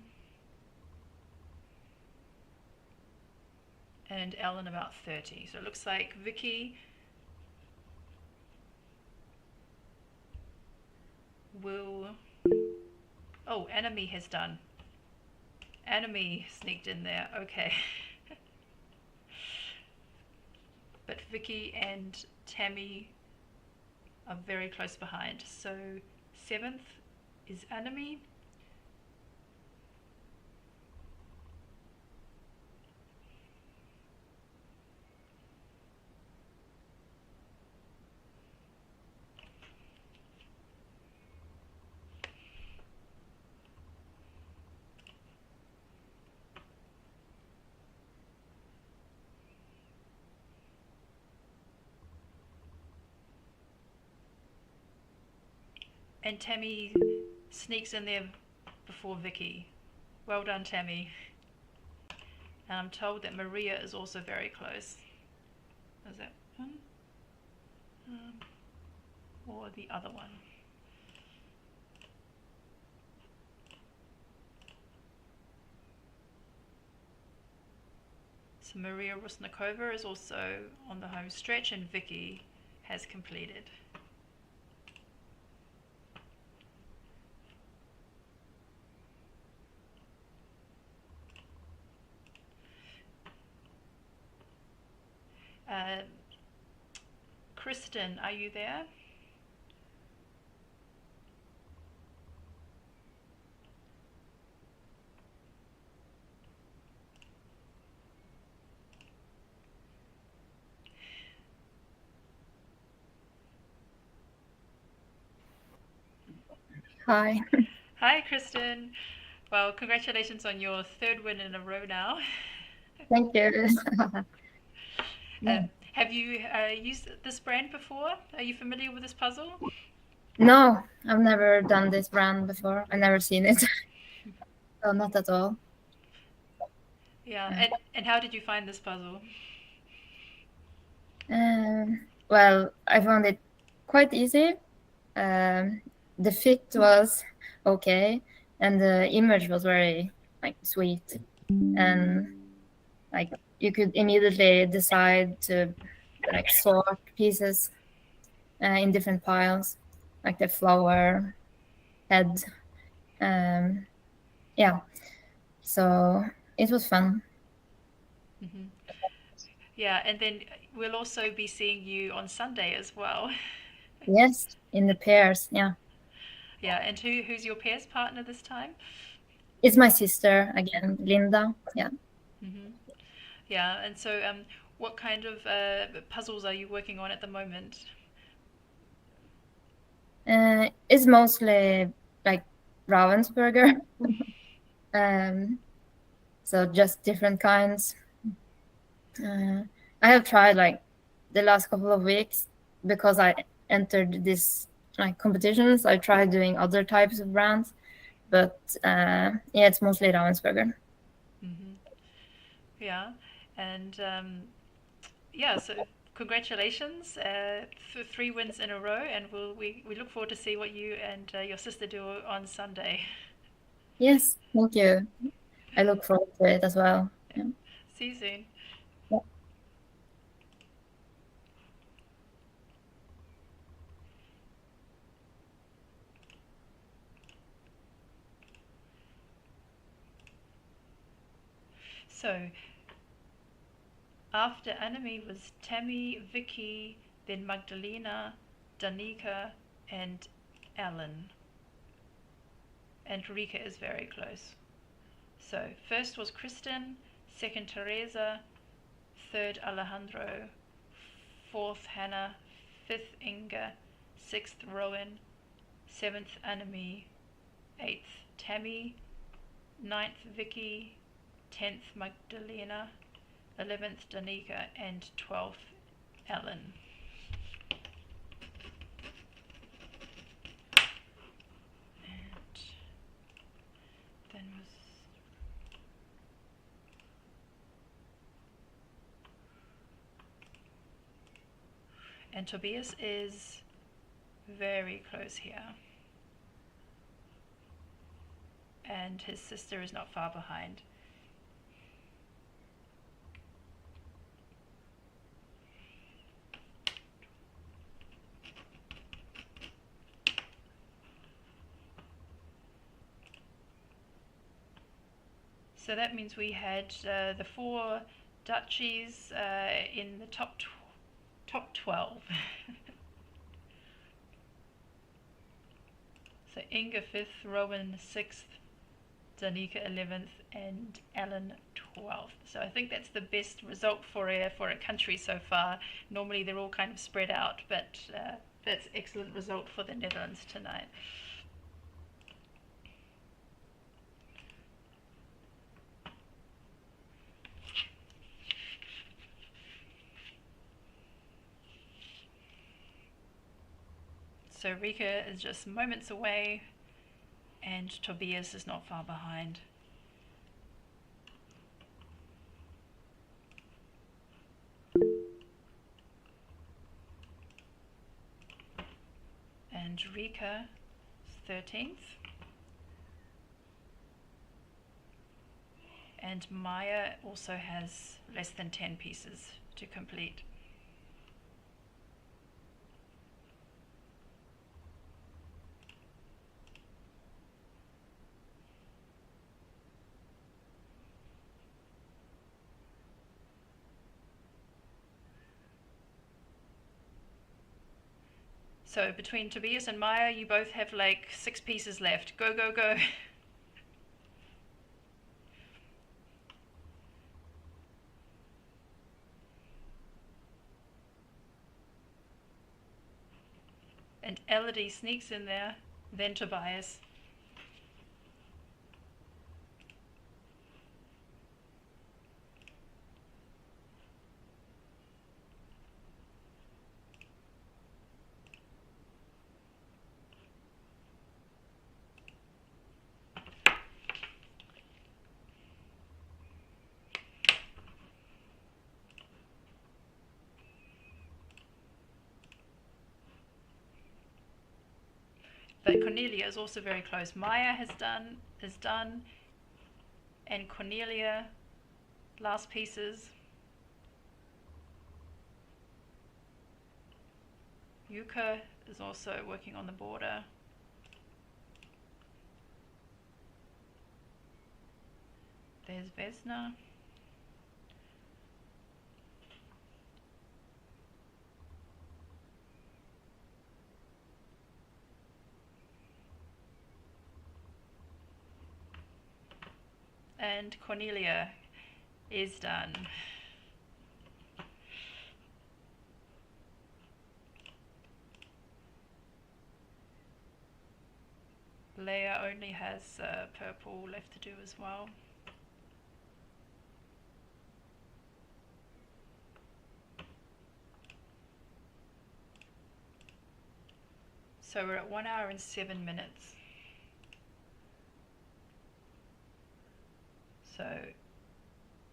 And Alan about 30. So it looks like Vicky will... Oh, Anime has done. Anime sneaked in there, okay. But Vicky and Tammy are very close behind. So 7th is Anime. And Tammy sneaks in there before Vicky. Well done, Tammy. And I'm told that Maria is also very close. Is that one? Or the other one? So Maria Rusnikova is also on the home stretch and Vicky has completed. Kristen, are you there? Hi. Hi, Kristen. Well, congratulations on your 3rd win in a row now. Thank you. Have you used this brand before? Are you familiar with this puzzle? No, I've never done this brand before. I've never seen it. So not at all. Yeah, and how did you find this puzzle? Well, I found it quite easy. The fit was okay, and the image was very sweet, and you could immediately decide to sort pieces in different piles, like the flower head. Yeah, so it was fun. Hmm. Yeah, and then we'll also be seeing you on Sunday as well. Yes, in the pairs. Yeah, Yeah, and who's your pairs partner this time? it's my sister again, Linda. Yeah. Hmm. Yeah, and so what kind of puzzles are you working on at the moment? It's mostly like Ravensburger. um, so just different kinds. Uh, I have tried like the last couple of weeks because I entered this like competitions. I tried doing other types of brands, but yeah, it's mostly Ravensburger. Hmm. Yeah, and yeah, so congratulations, 3 wins in a row, and we look forward to see what you and your sister do on Sunday. Yes, thank you. I look forward to it as well. Yeah. Yeah. See you soon. Yeah. So after Anime was Tammy, Vicky, then Magdalena, Danica, and Ellen. And Rika is very close. So first was Kristen, second Teresa, third Alejandro, fourth Hannah, fifth Inga, sixth Rowan, seventh Anime, eighth Tammy, ninth Vicky, 10th Magdalena, 11th Danica, and 12th Ellen. And then was and Tobias is very close here, and his sister is not far behind. So that means we had the 4 duchies in the top 12. So Inga 5th, Rowan 6th, Danica 11th, and Ellen 12th. So I think that's the best result for a country so far. Normally they're all kind of spread out, but that's excellent result for the Netherlands tonight. So Rika is just moments away, and Tobias is not far behind. And Rika is 13th. And Maya also has less than 10 pieces to complete. So between Tobias and Maya, you both have like 6 pieces left. Go, go, go. And Elodie sneaks in there, then Tobias. But Cornelia is also very close. Maya is done, and Cornelia, last pieces. Yuka is also working on the border. There's Vesna. And Cornelia is done. Leia only has purple left to do as well. So we're at 1 hour and 7 minutes. So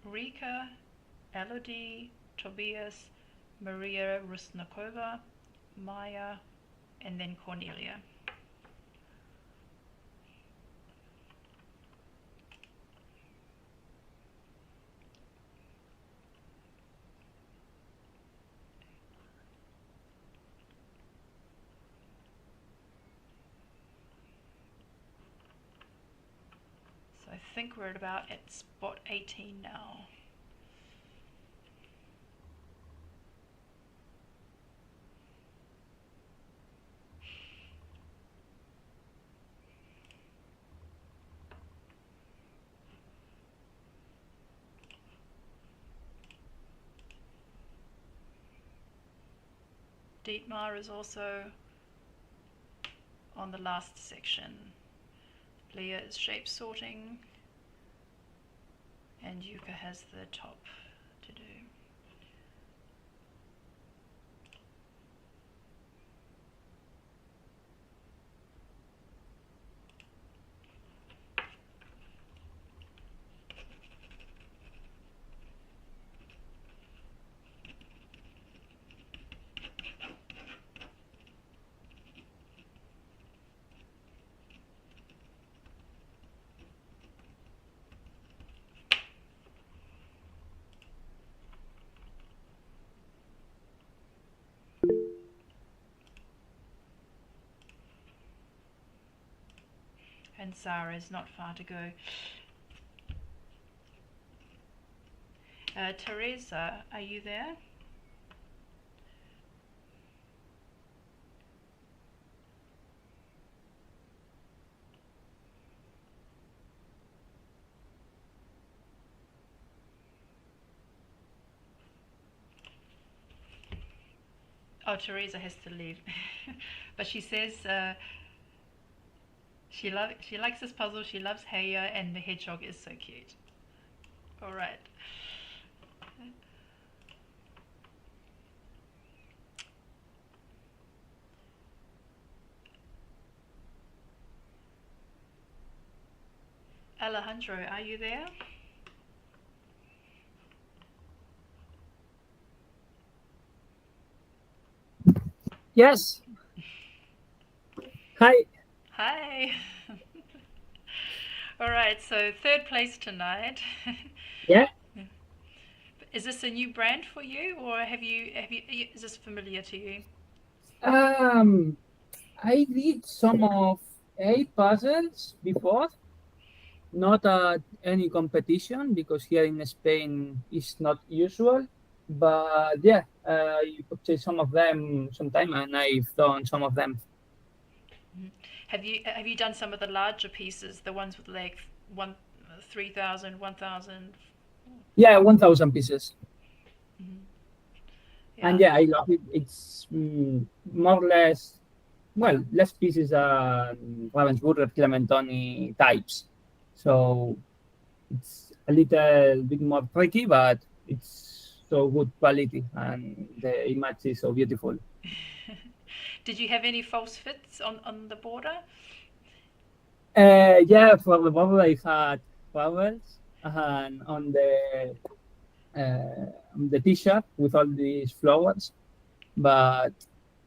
Rika, Elodie, Tobias, Maria Rusnakova, Maya, and then Cornelia. So I think we're at spot 18 now. Dietmar is also on the last section. Leah is shape sorting, and Yuka has the top to do. And Sarah is not far to go. Teresa, are you there? Oh, Teresa has to leave. But she says she likes this puzzle, she loves Heye, and the hedgehog is so cute. Alright. Alejandro, are you there? Yes. Hi. Hi. Alright, so third place tonight. Yeah. Is this a new brand for you, or is this familiar to you? I did some of 8 puzzles before, not at any competition because here in Spain it's not usual. But yeah, I purchased some of them sometime and I've done some of them. Have you done some of the larger pieces, the ones with like 3,000, 1,000? Yeah, 1,000 pieces. Yeah. And yeah, I love it. It's more or less, well, less pieces than Ravensburger, Clementoni types. So it's a little bit more tricky, but it's so good quality and the image is so beautiful. Did you have any false fits on the border? Yeah, for the bubble I had flowers and on the t-shirt with all these flowers, but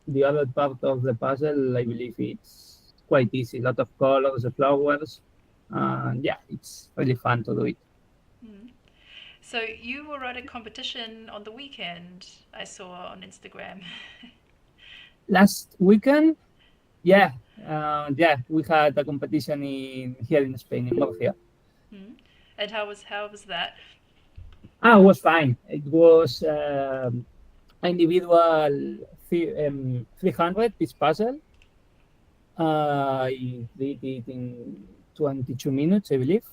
the other part of the puzzle, I believe it's quite easy. A lot of colors, the flowers, and yeah, it's really fun to do it. So you were at a competition on the weekend, I saw on Instagram. Last weekend, yeah, we had a competition here in Spain, in Murcia. And how was that? It was fine. It was individual 300 piece puzzle. I did it in 22 minutes, I believe.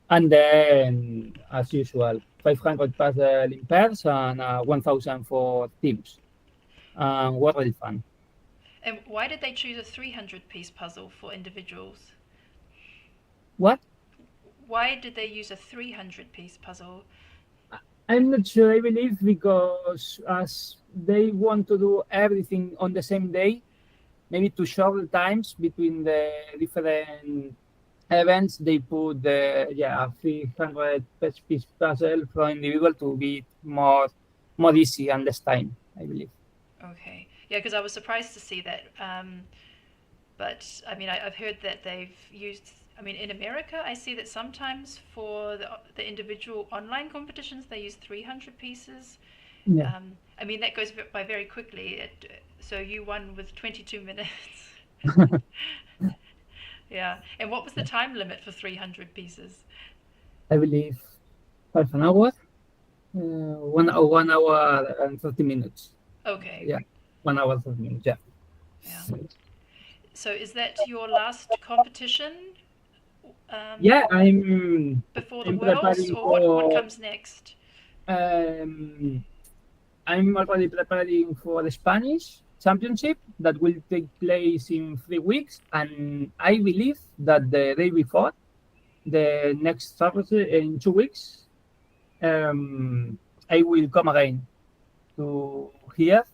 And then, as usual, 500 puzzle in pairs and 1,000 for teams. Was really fun. And why did they choose a 300-piece puzzle for individuals? What? Why did they use a 300-piece puzzle? I'm not sure. I believe because as they want to do everything on the same day, maybe to shorten times between the different events, they put the 300 piece puzzle for individual to be more easy and less time, I believe. Okay. Yeah, because I was surprised to see that. But I mean, I've heard that they've used. I mean, in America, I see that sometimes for the individual online competitions, they use 300 pieces. Yeah. I mean, that goes by very quickly. So you won with 22 minutes. Yeah. And what was the time limit for 300 pieces? I believe half an hour, 1 hour and 30 minutes. Okay. Yeah, 1 hour 30 minutes. Yeah. Yeah. So is that your last competition? Yeah, I'm Before the I'm Worlds, preparing or what for. comes next? Um, I'm already preparing for the Spanish Championship that will take place in 3 weeks, and I believe that the day before, the next Saturday in 2 weeks, I will come again to here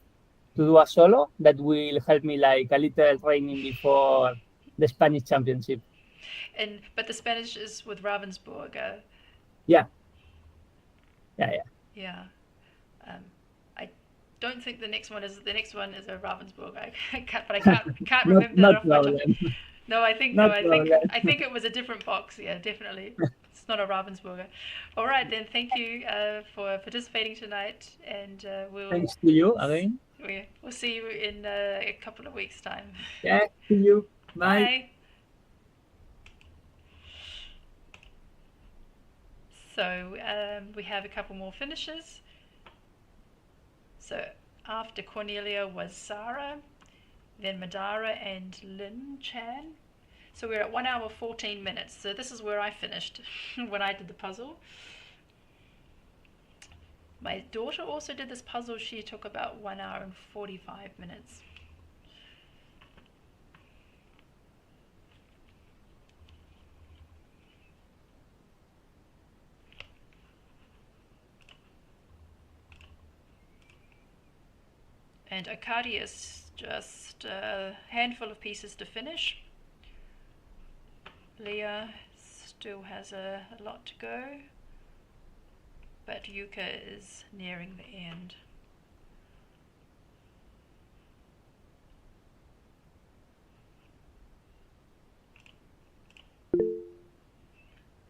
to do a solo that will help me like a little training before the Spanish Championship. But the Spanish is with Ravensburg. Yeah. Yeah. I don't think the next one is a Ravensburg. I can't Not remember that not off my top. problem. No, I think Not no, problem. I think it was a different box. Yeah, definitely. It's not a Ravensburger. All right, then. Thank you for participating tonight, and Thanks to you again. we'll see you in a couple of weeks' time. Yeah, see you. Bye. Bye. So we have a couple more finishes. So after Cornelia was Sarah, then Madara and Lin Chan. So we're at 1 hour 14 minutes. So this is where I finished when I did the puzzle. My daughter also did this puzzle. She took about 1 hour and 45 minutes. And Arcadius, just a handful of pieces to finish. Leah still has a lot to go, but Yuka is nearing the end.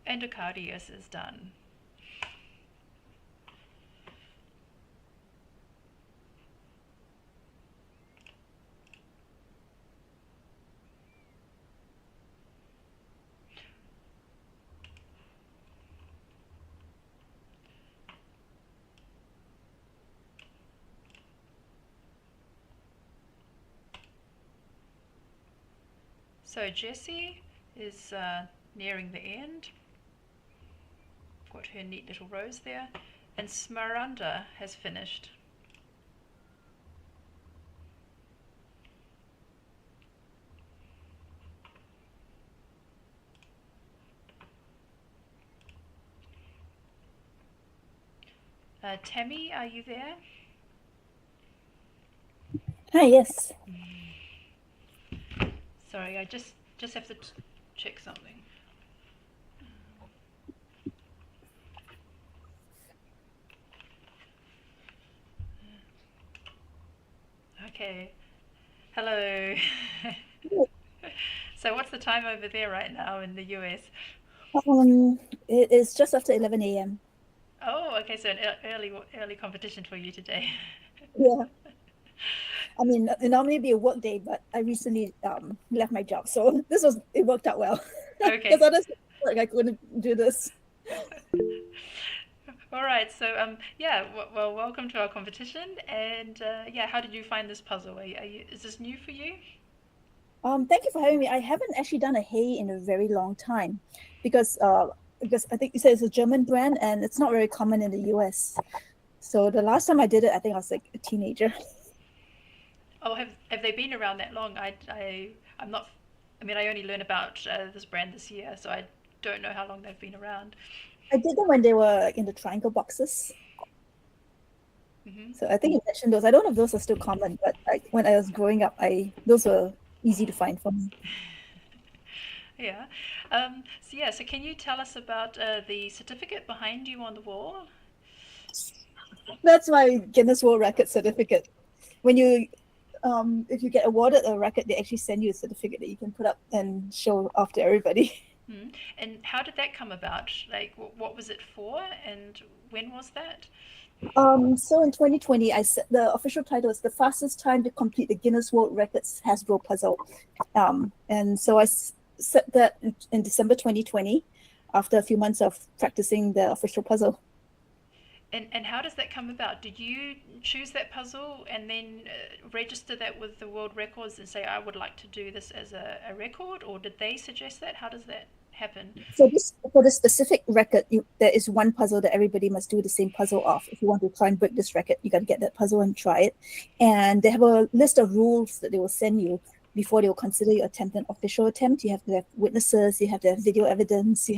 And Arcadius is done. So Jessie is nearing the end. Got her neat little rows there. And Smaranda has finished. Tammy, are you there? Hi, yes. Sorry, I just have to check something. Okay. Hello. So what's the time over there right now in the US? It is just after 11 a.m. Oh, okay, so an early competition for you today. Yeah. I mean, it normally be a work day, but I recently left my job, so it worked out well. Okay. Because honestly, like I couldn't do this. All right, so yeah, well, welcome to our competition, and yeah, how did you find this puzzle? Is this new for you? Thank you for having me. I haven't actually done a Heye in a very long time because I think you said it's a German brand and it's not very common in the US. So the last time I did it, I think I was like a teenager. Oh, have they been around that long? I'm not. I mean, I only learned about this brand this year, so I don't know how long they've been around. I did them when they were like, in the triangle boxes. Hmm. So I think you mentioned those. I don't know if those are still common, but like when I was growing up, those were easy to find for me. Yeah. So yeah. So can you tell us about the certificate behind you on the wall? That's my Guinness World Record certificate. When you if you get awarded a record, they actually send you a certificate that you can put up and show off to everybody. Hmm. And how did that come about? Like, what was it for, and when was that? So in 2020, I set the official title is the fastest time to complete the Guinness World Records Hasbro puzzle. And so set that in December 2020 after a few months of practicing the official puzzle. And how does that come about? Did you choose that puzzle and then register that with the world records and say, I would like to do this as a record, or did they suggest that? How does that happen? For this specific record, there is one puzzle that everybody must do the same puzzle of. If you want to try and break this record, you got to get that puzzle and try it. And they have a list of rules that they will send you before they will consider your attempt an official attempt. You have to have witnesses, you have to have video evidence,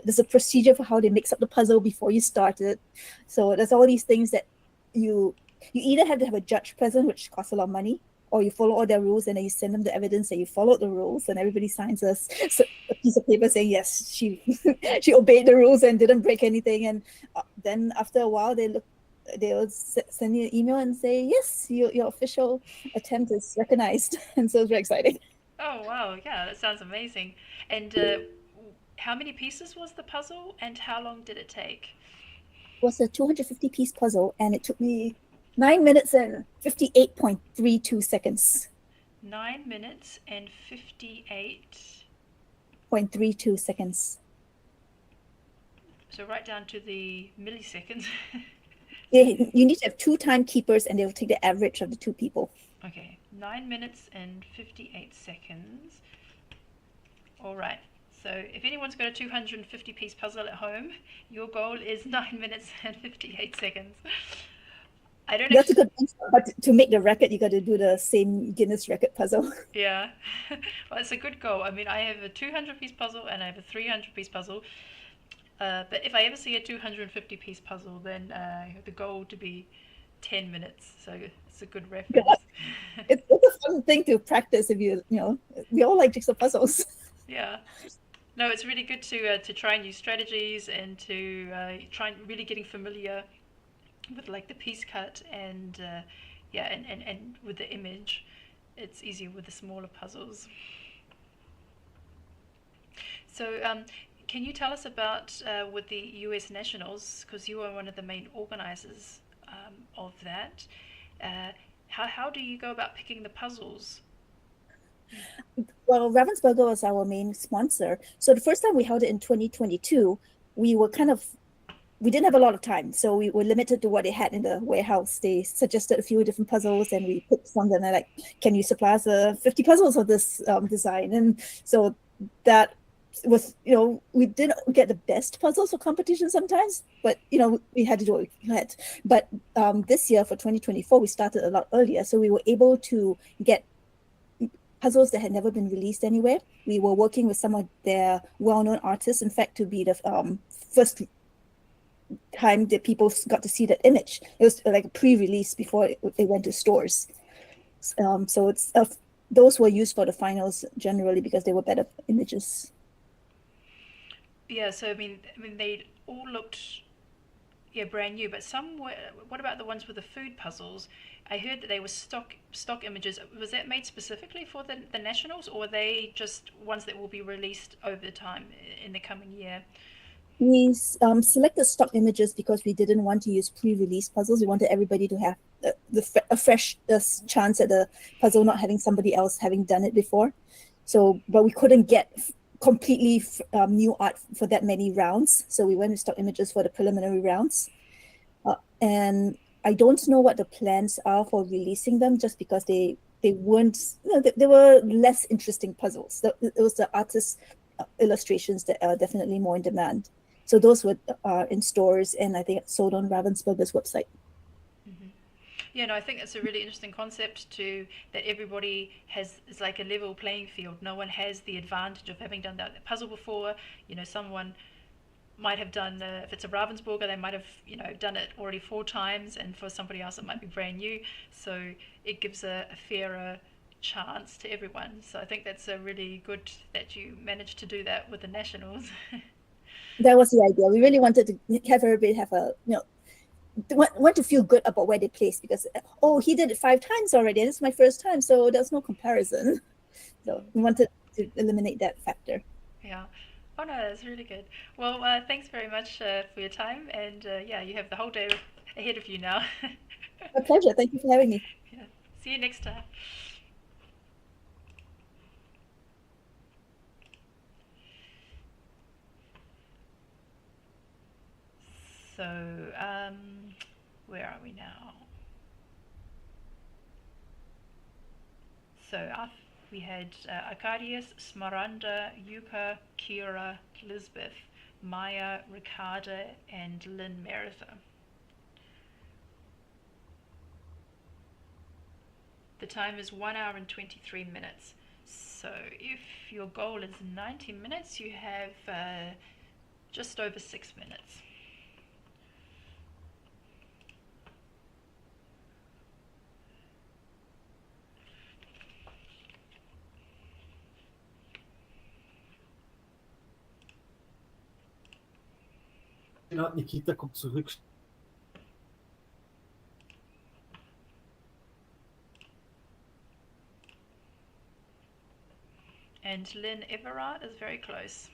there's a procedure for how they mix up the puzzle before you start it. So there's all these things that you either have to have a judge present, which costs a lot of money, or you follow all their rules and then you send them the evidence that you followed the rules, and everybody signs a piece of paper saying yes, she she obeyed the rules and didn't break anything. And then after a while they'll send you an email and say yes, your official attempt is recognized. And so it's very exciting. Oh, wow. Yeah, that sounds amazing. And how many pieces was the puzzle, and how long did it take? It was a 250 piece puzzle and it took me 9 minutes and 58.32 seconds. 9 minutes and 58. 0.32 seconds. So right down to the milliseconds. You need to have 2 timekeepers and they'll take the average of the 2 people. Okay, 9 minutes and 58 seconds. All right. So if anyone's got a 250 piece puzzle at home, your goal is 9 minutes and 58 seconds. I don't know. That's a good answer, but to make the record, you got to do the same Guinness record puzzle. Yeah, well, it's a good goal. I mean, I have a 200 piece puzzle and I have a 300 piece puzzle. But if I ever see a 250 piece puzzle, then the goal to be 10 minutes. So it's a good reference. It's a fun thing to practice if you know, we all like jigsaw puzzles. Yeah. No, it's really good to try new strategies and to try and really getting familiar with like the piece cut and yeah, and with the image. It's easier with the smaller puzzles. So can you tell us about with the US Nationals, because you are one of the main organizers of that, how do you go about picking the puzzles? Well, Ravensburger was our main sponsor. So the first time we held it in 2022, we didn't have a lot of time. So we were limited to what they had in the warehouse. They suggested a few different puzzles and we picked some, and they're like, can you supply us 50 puzzles of this design? And so that was, we didn't get the best puzzles for competition sometimes, but, we had to do what we had. But this year for 2024, we started a lot earlier. So we were able to get puzzles that had never been released anywhere. We were working with some of their well-known artists, in fact, to be the first time that people got to see that image. It was like a pre-release before it went to stores. So it's those were used for the finals generally because they were better images. Yeah, so I mean they all looked brand new, but some were. What about the ones with the food puzzles? I heard that they were stock images. Was that made specifically for the nationals, or were they just ones that will be released over time in the coming year? We selected stock images because we didn't want to use pre-release puzzles. We wanted everybody to have a fresh chance at the puzzle, not having somebody else having done it before. So, but we couldn't get completely new art for that many rounds. So we went with stock images for the preliminary rounds. And I don't know what the plans are for releasing them, just because they weren't, they were less interesting puzzles. It was the artist illustrations that are definitely more in demand. So those were in stores, and I think sold on Ravensburger's website. Yeah, no, I think it's a really interesting concept that everybody is like a level playing field. No one has the advantage of having done that puzzle before. Someone might have done, if it's a Ravensburger, they might have, done it already 4 times, and for somebody else it might be brand new. So it gives a fairer chance to everyone. So I think that's a really good that you managed to do that with the nationals. That was the idea. We really wanted to have everybody have want to feel good about where they placed, because he did it 5 times already, and it's my first time, so there's no comparison. So we wanted to eliminate that factor. Yeah. Oh no, that's really good. Well, thanks very much for your time, and you have the whole day ahead of you now. My pleasure. Thank you for having me. Yeah. See you next time. So, where are we now? So we had Arcadius, Smaranda, Yuka, Kira, Lisbeth, Maya, Ricarda, and Lynn Meritha. The time is 1 hour and 23 minutes. So if your goal is 90 minutes, you have just over 6 minutes. Ja, Nikita kommt zurück. And Lynn Everard is very close.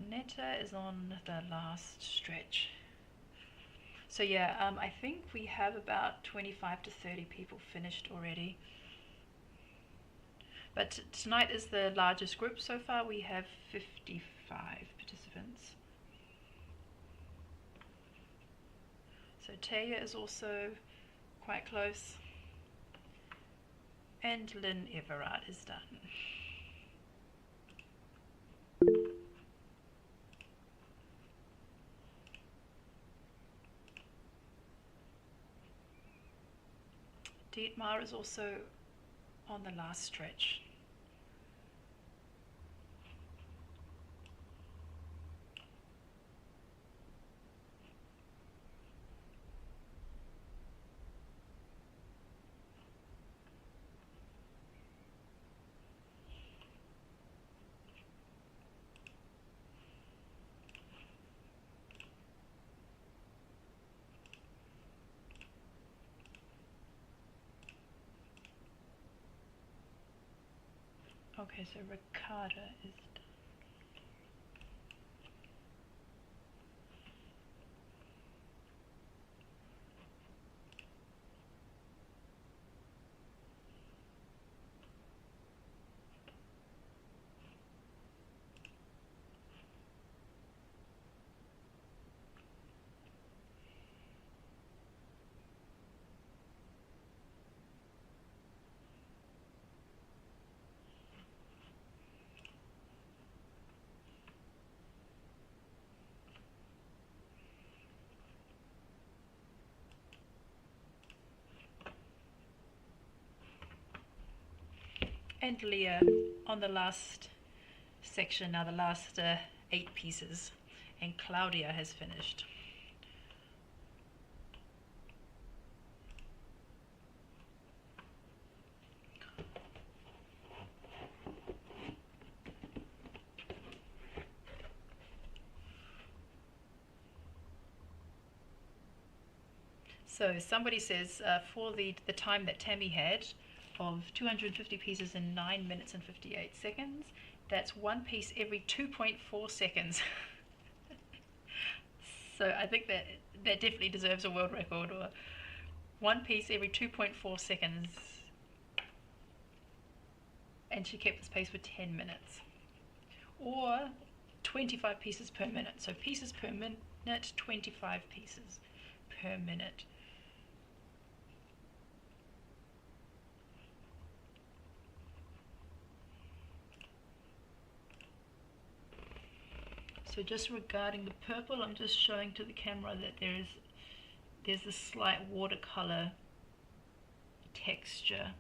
Netta is on the last stretch. So I think we have about 25 to 30 people finished already. But tonight is the largest group so far. We have 55 participants. So Taya is also quite close. And Lynn Everard is done. Dietmar is also on the last stretch. Okay, so Ricarda is done. And Leah on the last section, now the last 8 pieces, and Claudia has finished. So somebody says for the time that Tammy had, of 250 pieces in 9 minutes and 58 seconds. That's one piece every 2.4 seconds. So I think that definitely deserves a world record, or one piece every 2.4 seconds. And she kept this pace for 10 minutes. Or 25 pieces per minute. So pieces per minute, 25 pieces per minute. So just regarding the purple, I'm just showing to the camera that there's a slight watercolor texture.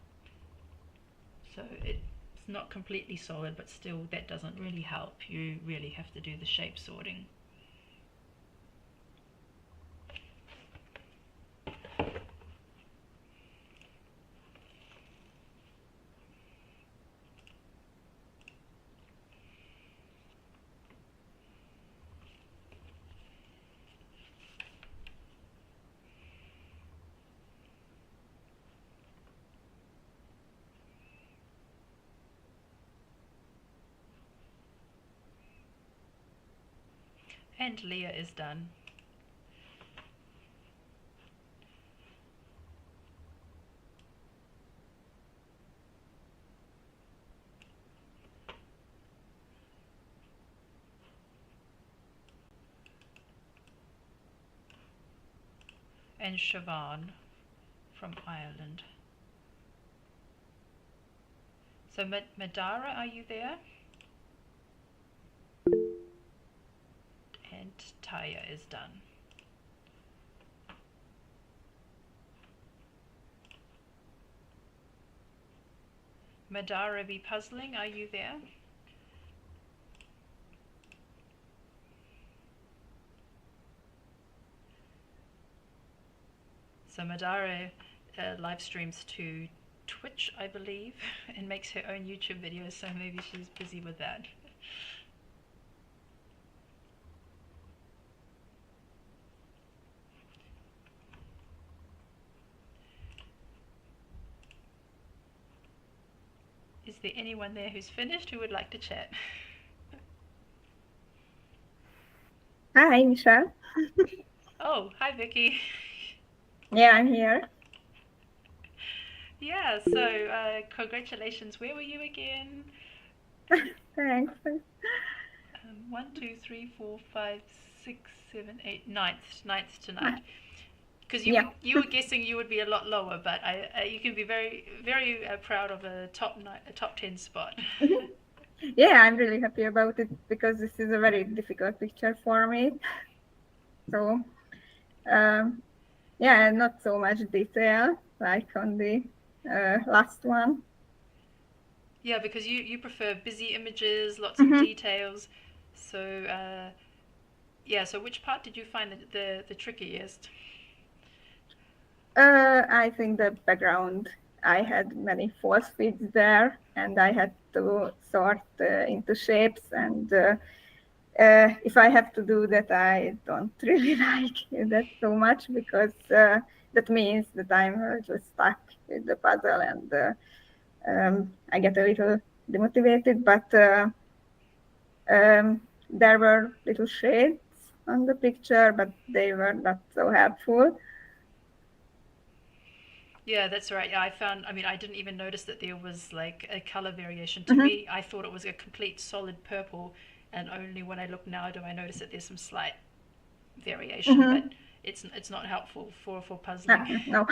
So it's not completely solid, but still that doesn't really help. You really have to do the shape sorting. And Leah is done. And Siobhan from Ireland. So Madara, are you there? And Taya is done. Madara be puzzling, are you there? So Madara live streams to Twitch, I believe, and makes her own YouTube videos, so maybe she's busy with that. Is there anyone there who's finished who would like to chat? Hi, Michelle. Oh, hi Vicky. Yeah, I'm here. Yeah, so congratulations. Where were you again? Thanks. 1, 2, 3, 4, 5, 6, 7, 8, ninth tonight. Because you were guessing you would be a lot lower, but you can be very proud of a top 10 spot. Yeah, I'm really happy about it because this is a very difficult picture for me. So, yeah, not so much detail like on the last one. Yeah, because you prefer busy images, lots of details. So yeah, so which part did you find the trickiest? I think the background, I had many false feeds there, and I had to sort into shapes. And if I have to do that, I don't really like that so much because that means that I'm just stuck with the puzzle, and I get a little demotivated. But there were little shades on the picture, but they were not so helpful. Yeah, that's right. Yeah, I didn't even notice that there was like a color variation. To me, I thought it was a complete solid purple, and only when I look now do I notice that there's some slight variation, but it's not helpful for puzzling. No.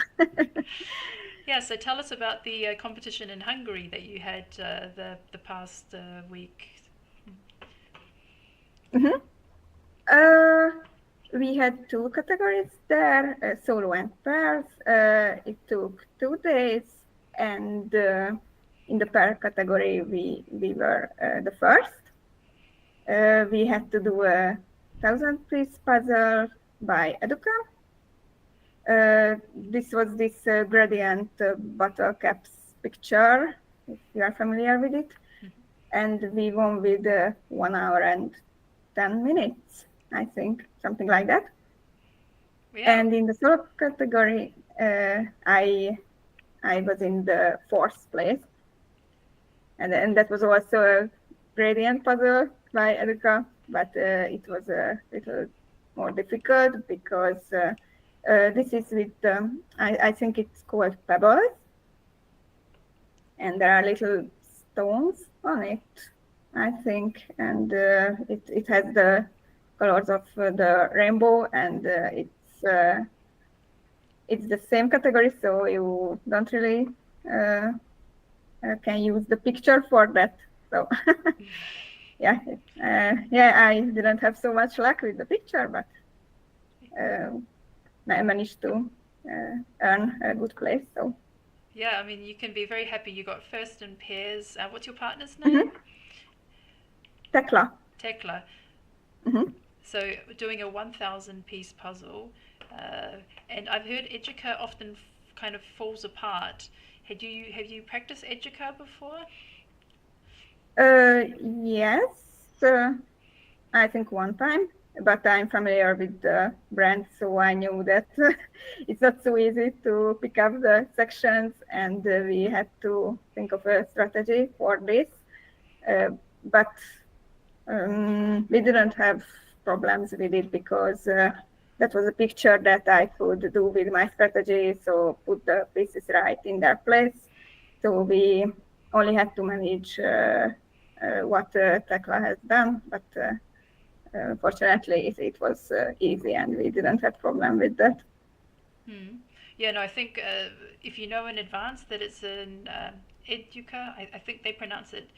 Yeah, so tell us about the competition in Hungary that you had the past week. We had two categories there, solo and pairs. It took 2 days, and in the pair category, we were the first. We had to do a 1,000-piece puzzle by Educa. This was this gradient bottle caps picture, if you are familiar with it. And we won with 1 hour and 10 minutes, I think, something like that. Yeah. And in the solo category, I I was in the fourth place. And that was also a gradient puzzle by Educa, but it was a little more difficult because this is with, I think it's called pebbles, and there are little stones on it, I think, and it has the colors of the rainbow, and it's the same category, so you don't really can use the picture for that. So yeah, I didn't have so much luck with the picture, but I managed to earn a good place. So Yeah, I mean, you can be very happy you got first in pairs. What's your partner's name? Tekla. Tekla. So doing a 1,000 piece puzzle, and I've heard Educa often kind of falls apart. Have you practiced Educa before? Yes, I think one time, but I'm familiar with the brand, so I knew that it's not so easy to pick up the sections, and we had to think of a strategy for this. But we didn't have problems with it because that was a picture that I could do with my strategy, so put the pieces right in their place. So we only had to manage what Tekla has done, but fortunately it was easy and we didn't have problem with that. Yeah, no, I think if you know in advance that it's an Educa, I think they pronounce it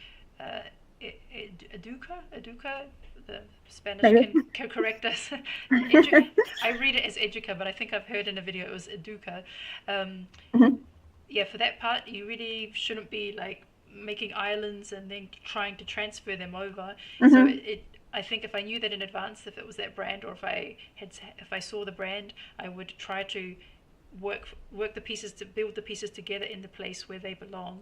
Educa. The Spanish can correct us. I read it as Educa, but I think I've heard in a video it was Educa. Yeah, for that part, you really shouldn't be like making islands and then trying to transfer them over. So I think if I knew that in advance, if it was that brand, or if I saw the brand, I would try to work the pieces to build the pieces together in the place where they belong,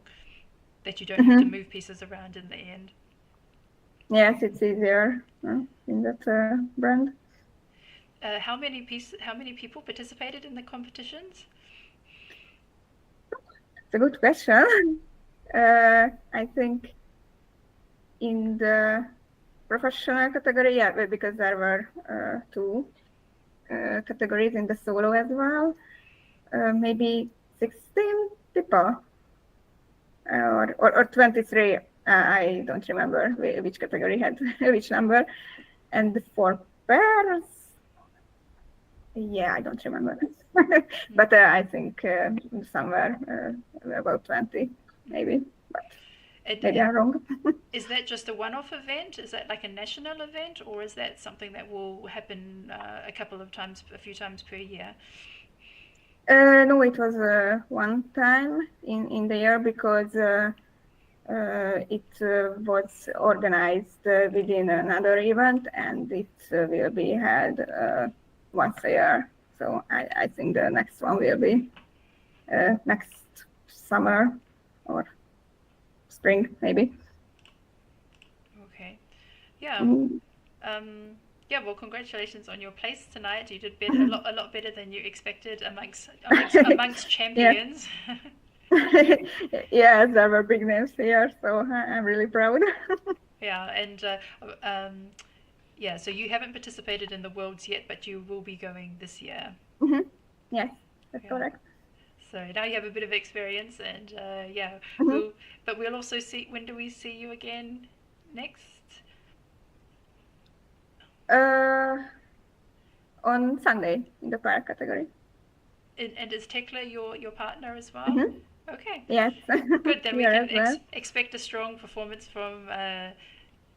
that you don't have to move pieces around in the end. Yes, it's easier in that brand. How many people participated in the competitions? It's a good question. I think in the professional category, yeah, because there were two categories in the solo as well. Maybe 16 people or 23. I don't remember which category had which number. And for pairs, yeah, I don't remember. But I think somewhere about 20, maybe. But maybe I'm wrong. Is that just a one-off event? Is that like a national event, or is that something that will happen a few times per year? No, it was one time in the year because it was organized within another event, and it will be held once a year. So I think the next one will be next summer or spring, maybe. Okay. Yeah. Yeah, well, congratulations on your place tonight. You did a lot better than you expected amongst champions. Yes, there were big names here, so I'm really proud. Yeah, and yeah, so you haven't participated in the Worlds yet, but you will be going this year. Yes, that's correct. So now you have a bit of experience, and yeah, but we'll also see. When do we see you again next? On Sunday in the pair category. And is Tekla your partner as well? Okay. Yes. Good. Then we can expect a strong performance from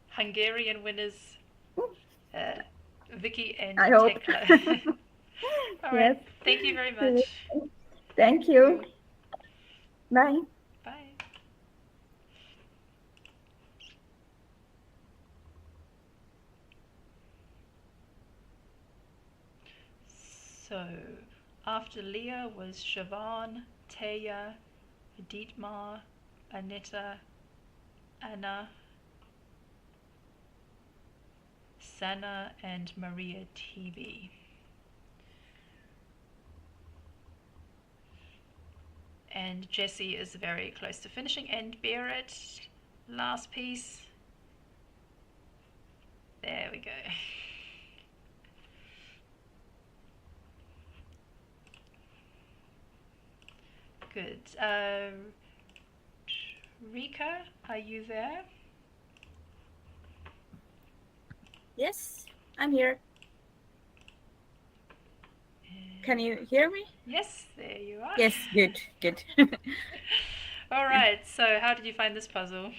Hungarian winners, Vicky and Tekla. All right. Yes. Thank you very much. Thank you. Bye. Bye. So, after Leah was Siobhan, Taya, Dietmar, Aneta, Anna, Sana, and Maria TV. and Jessie is very close to finishing, and Barrett, last piece. There we go. Good. Rika, are you there? Yes, I'm here. Can you hear me? Yes, there you are. Yes, good, good. All right, so how did you find this puzzle?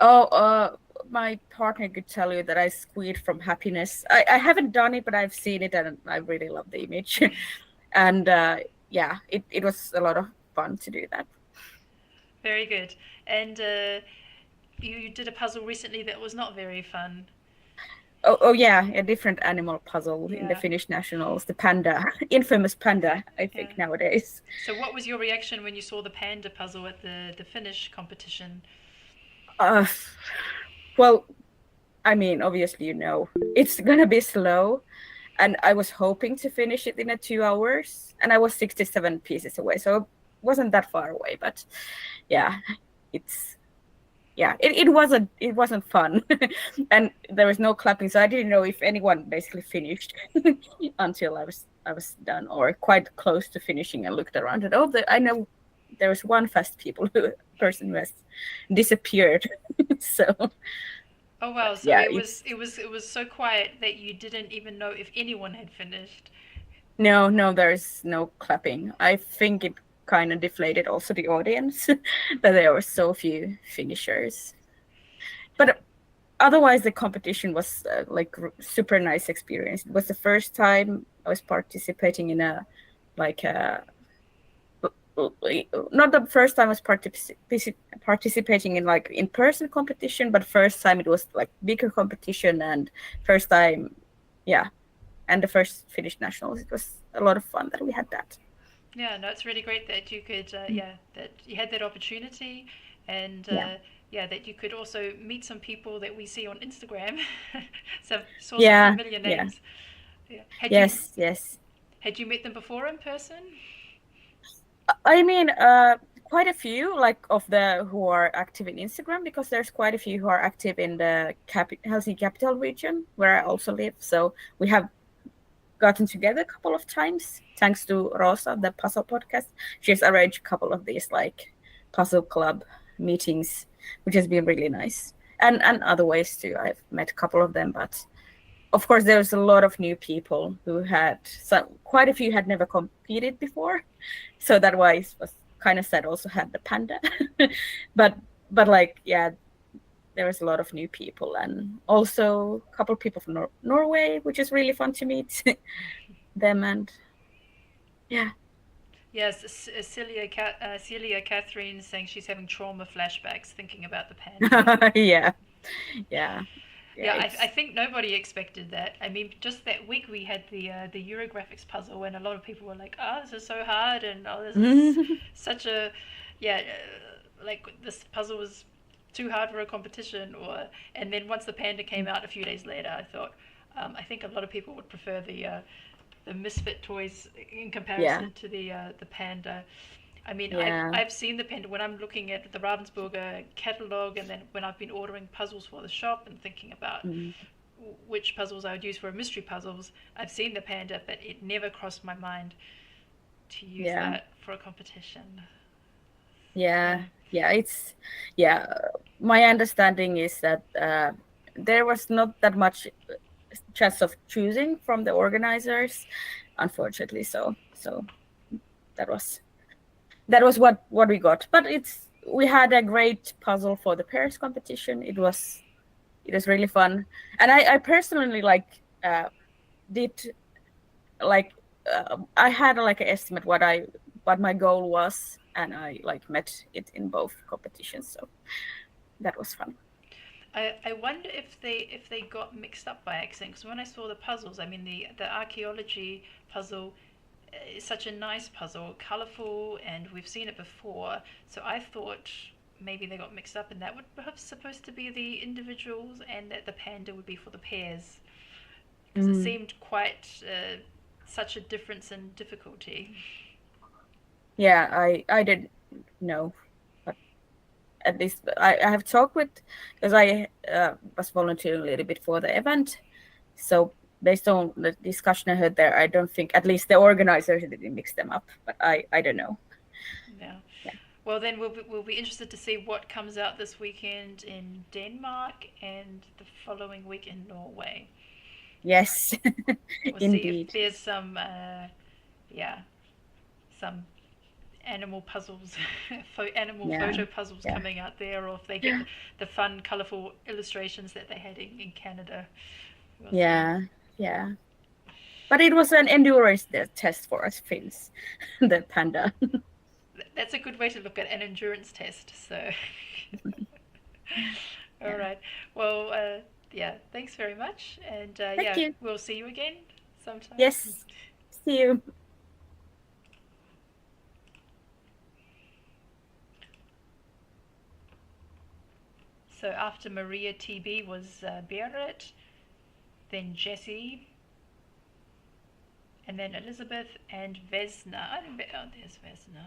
Oh, my partner could tell you that I squealed from happiness. I haven't done it, but I've seen it and I really love the image. And yeah, it was a lot of fun to do that. Very good. And you did a puzzle recently that was not very fun. Oh yeah, a different animal puzzle in the Yeah. Finnish nationals, the panda, infamous panda, I think Yeah. nowadays. So what was your reaction when you saw the panda puzzle at the Finnish competition? Well, I mean, obviously, it's gonna be slow, and I was hoping to finish it in 2 hours, and I was 67 pieces away, so it wasn't that far away. But yeah, it wasn't fun, and there was no clapping, so I didn't know if anyone basically finished until I was done or quite close to finishing, and looked around and I know there was one person who has disappeared. So Oh wow, so yeah, it was so quiet that you didn't even know if anyone had finished. no, there's no clapping. I think it kind of deflated also the audience that there were so few finishers. But otherwise, the competition was super nice experience. It was the first time I was participating in a not the first time I was participating in in-person competition, but first time it was like bigger competition, and first time, yeah, and the first Finnish nationals. It was a lot of fun that we had that. Yeah, no, it's really great that you could, that you had that opportunity, and that you could also meet some people that we see on Instagram. Some saw some familiar names. Yeah. Yes. Had you met them before in person? I mean, quite a few of the who are active in Instagram, because there's quite a few who are active in the Helsinki capital region where I also live. So we have gotten together a couple of times thanks to Rosa, the puzzle podcast. She's arranged a couple of these puzzle club meetings, which has been really nice. And other ways too. I've met a couple of them, but of course there's a lot of new people who quite a few had never competed before. So that was kind of sad, also had the panda. but there was a lot of new people, and also a couple of people from Norway, which is really fun to meet them. And yeah. Yes, Celia Catherine saying she's having trauma flashbacks thinking about the panda. Yeah. I think nobody expected that. I mean, just that week we had the Eurographics puzzle, and a lot of people were like, "Oh, this is so hard," and "Oh, this is such a like this puzzle was too hard for a competition." And then once the panda came out a few days later, I thought, I think a lot of people would prefer the misfit toys in comparison to the panda. I mean, I've seen the panda when I'm looking at the Ravensburger catalog, and then when I've been ordering puzzles for the shop and thinking about which puzzles I would use for mystery puzzles. I've seen the panda, but it never crossed my mind to use that for a competition. My understanding is that there was not that much chance of choosing from the organizers, unfortunately. So that was what we got. But we had a great puzzle for the pairs competition. It was really fun, and I personally did I had an estimate what my goal was, and I met it in both competitions. So that was fun. I wonder if they got mixed up by accident, because when I saw the puzzles, I mean the archaeology puzzle is such a nice puzzle, colorful, and we've seen it before. So I thought maybe they got mixed up, and that would perhaps supposed to be the individuals, and that the panda would be for the pairs, because it seemed quite such a difference in difficulty. Yeah, I didn't know, but at least I have talked with, because I was volunteering a little bit for the event. So based on the discussion I heard there, I don't think, at least the organizers didn't mix them up, but I don't know. Yeah. Yeah. Well, then we'll be interested to see what comes out this weekend in Denmark and the following week in Norway. Yes, We'll see if indeed. there's some, some animal puzzles, animal Yeah. photo puzzles Yeah. coming out there, or if they get the fun, colourful illustrations that they had in Canada. We'll see. Yeah. But it was an endurance test for us Finns, the panda. That's a good way to look at an endurance test. So, all right. Well, yeah. Thanks very much, and Thank you. we'll see you again sometime. Yes. See you. So after Maria TB was Berit, then Jessie, and then Elizabeth and Vesna. Oh, there's Vesna.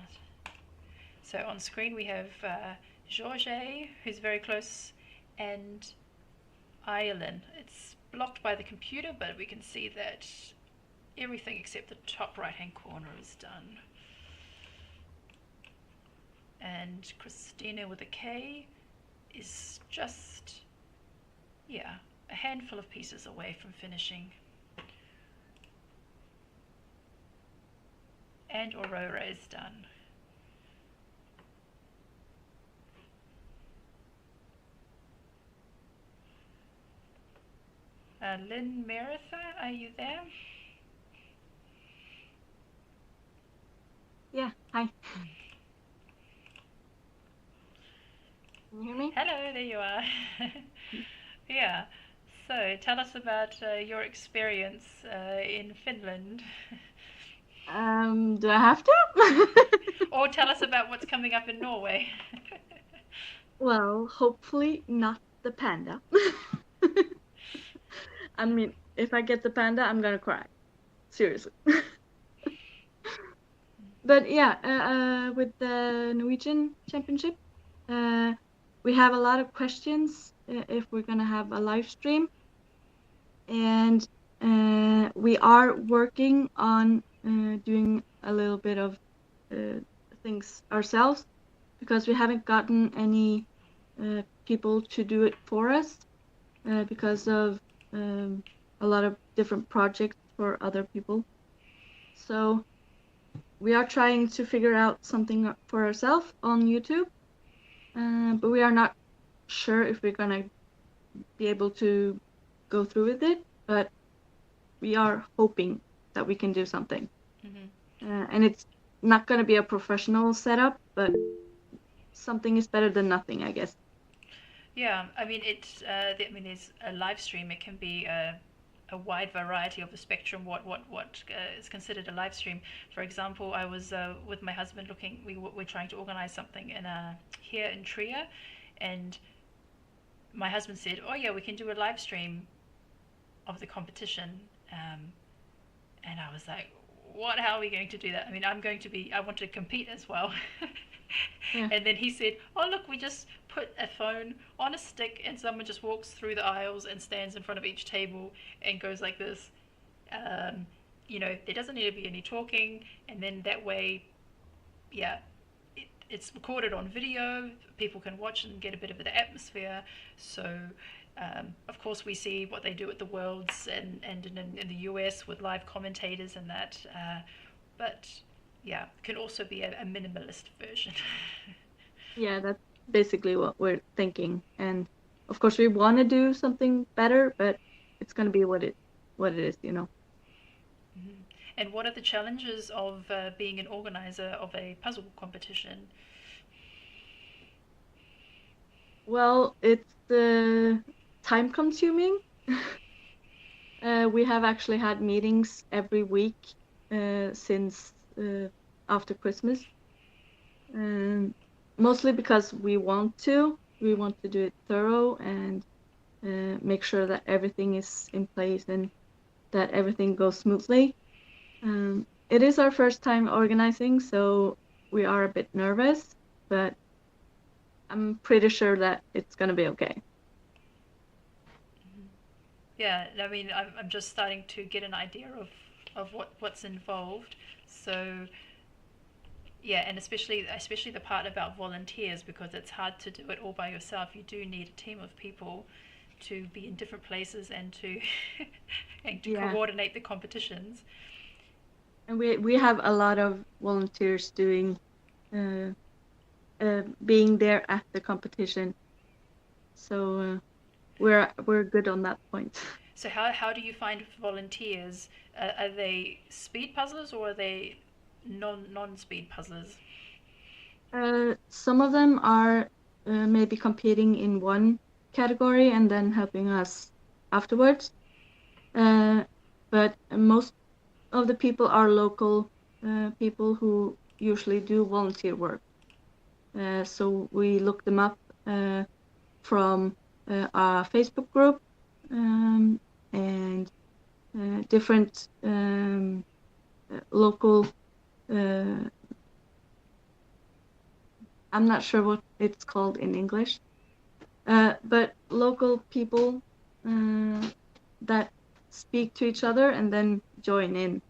So on screen we have Georges, who's very close, and Ireland. It's blocked by the computer, but we can see that everything except the top right hand corner is done. And Christina with a K is just, a handful of pieces away from finishing. And Aurora is done. Lynn Meritha, are you there? Yeah, hi. Can you hear me? Hello, there you are. Yeah, so tell us about your experience in Finland. Do I have to? Or tell us about what's coming up in Norway. Well, hopefully not the panda. I mean, if I get the panda, I'm gonna cry. Seriously. But yeah, with the Norwegian Championship, we have a lot of questions if we're gonna have a live stream, and we are working on doing a little bit of things ourselves, because we haven't gotten any people to do it for us because of a lot of different projects for other people. So we are trying to figure out something for ourselves on YouTube, but we are not sure if we're gonna be able to go through with it, but we are hoping that we can do something. And it's not gonna be a professional setup, but something is better than nothing, I guess. Yeah, I mean, there's a live stream. It can be a wide variety of the spectrum. What is considered a live stream? For example, I was with my husband looking. We're trying to organize something here in Trier, and my husband said, "Oh yeah, we can do a live stream of the competition," and I was like, "What? How are we going to do that? I mean, I want to compete as well." Yeah. And then he said, "Oh look, we just put a phone on a stick and someone just walks through the aisles and stands in front of each table and goes like this. There doesn't need to be any talking, and then that way, it's recorded on video. People can watch and get a bit of the atmosphere. So, of course, we see what they do at the Worlds and in the US with live commentators and that. But yeah, can also be a minimalist version." Yeah, that's basically what we're thinking. And of course we want to do something better, but it's going to be what it is, you know. And what are the challenges of being an organizer of a puzzle competition? Well, it's time consuming. We have actually had meetings every week since after Christmas. Mostly because we want to do it thorough and make sure that everything is in place and that everything goes smoothly. It is our first time organizing, so we are a bit nervous, but I'm pretty sure that it's gonna be okay. Yeah, I mean, I'm just starting to get an idea of what's involved. So yeah, and especially the part about volunteers, because it's hard to do it all by yourself. You do need a team of people to be in different places and to and to Yeah. coordinate the competitions. And we have a lot of volunteers doing being there at the competition, so we're good on that point. So how do you find volunteers? Are they speed puzzlers or are they non-speed puzzlers? Some of them are maybe competing in one category and then helping us afterwards. But most of the people are local people who usually do volunteer work. So we look them up from our Facebook group and different local. I'm not sure what it's called in English, but local people that speak to each other and then join in.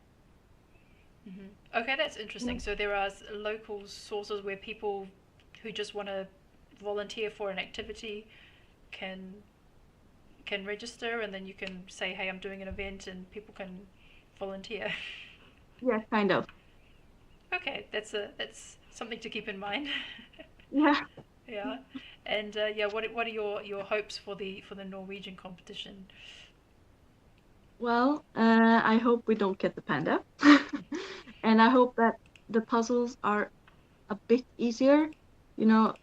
Okay, that's interesting. So there are local sources where people who just want to volunteer for an activity can register, and then you can say, "Hey, I'm doing an event," and people can volunteer. Yeah, kind of. Okay, that's something to keep in mind. Yeah. Yeah, and yeah, what are your hopes for the Norwegian competition? Well, I hope we don't get the panda, and I hope that the puzzles are a bit easier. You know,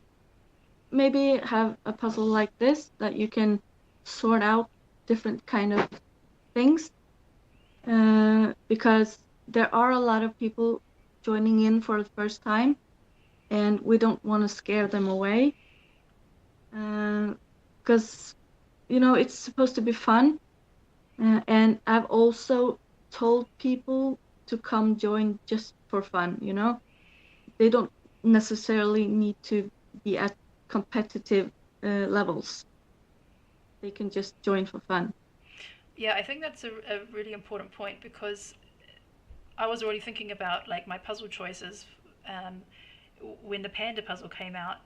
maybe have a puzzle like this that you can sort out different kind of things, because there are a lot of people joining in for the first time, and we don't want to scare them away, because it's supposed to be fun. And I've also told people to come join just for fun. They don't necessarily need to be at competitive levels. They can just join for fun. Yeah, I think that's a really important point, because I was already thinking about like my puzzle choices um, when the panda puzzle came out,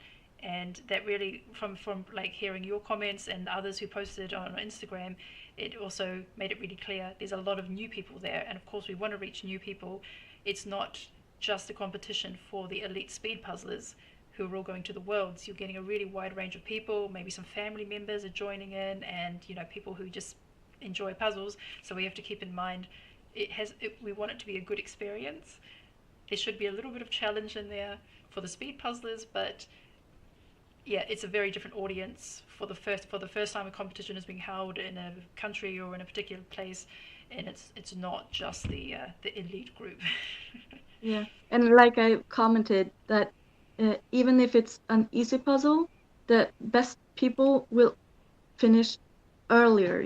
and that really from like hearing your comments and others who posted on Instagram, it also made it really clear there's a lot of new people there, and of course we want to reach new people. It's not just a competition for the elite speed puzzlers who are all going to the worlds. You're getting a really wide range of people. Maybe some family members are joining in, and people who just enjoy puzzles. So we have to keep in mind we want it to be a good experience. There should be a little bit of challenge in there for the speed puzzlers, but yeah, it's a very different audience for the first time a competition is being held in a country or in a particular place, and it's not just the elite group. Yeah, and like I commented that even if it's an easy puzzle, the best people will finish earlier.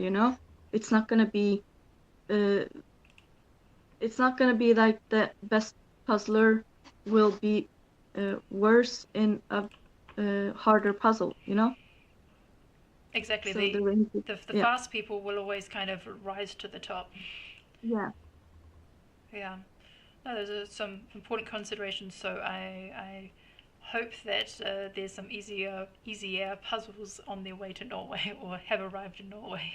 It's not gonna be like the best puzzler will be worse in a harder puzzle. Exactly. So The yeah. fast people will always kind of rise to the top. Yeah. Yeah. No, those are some important considerations. So I hope that there's some easier puzzles on their way to Norway or have arrived in Norway.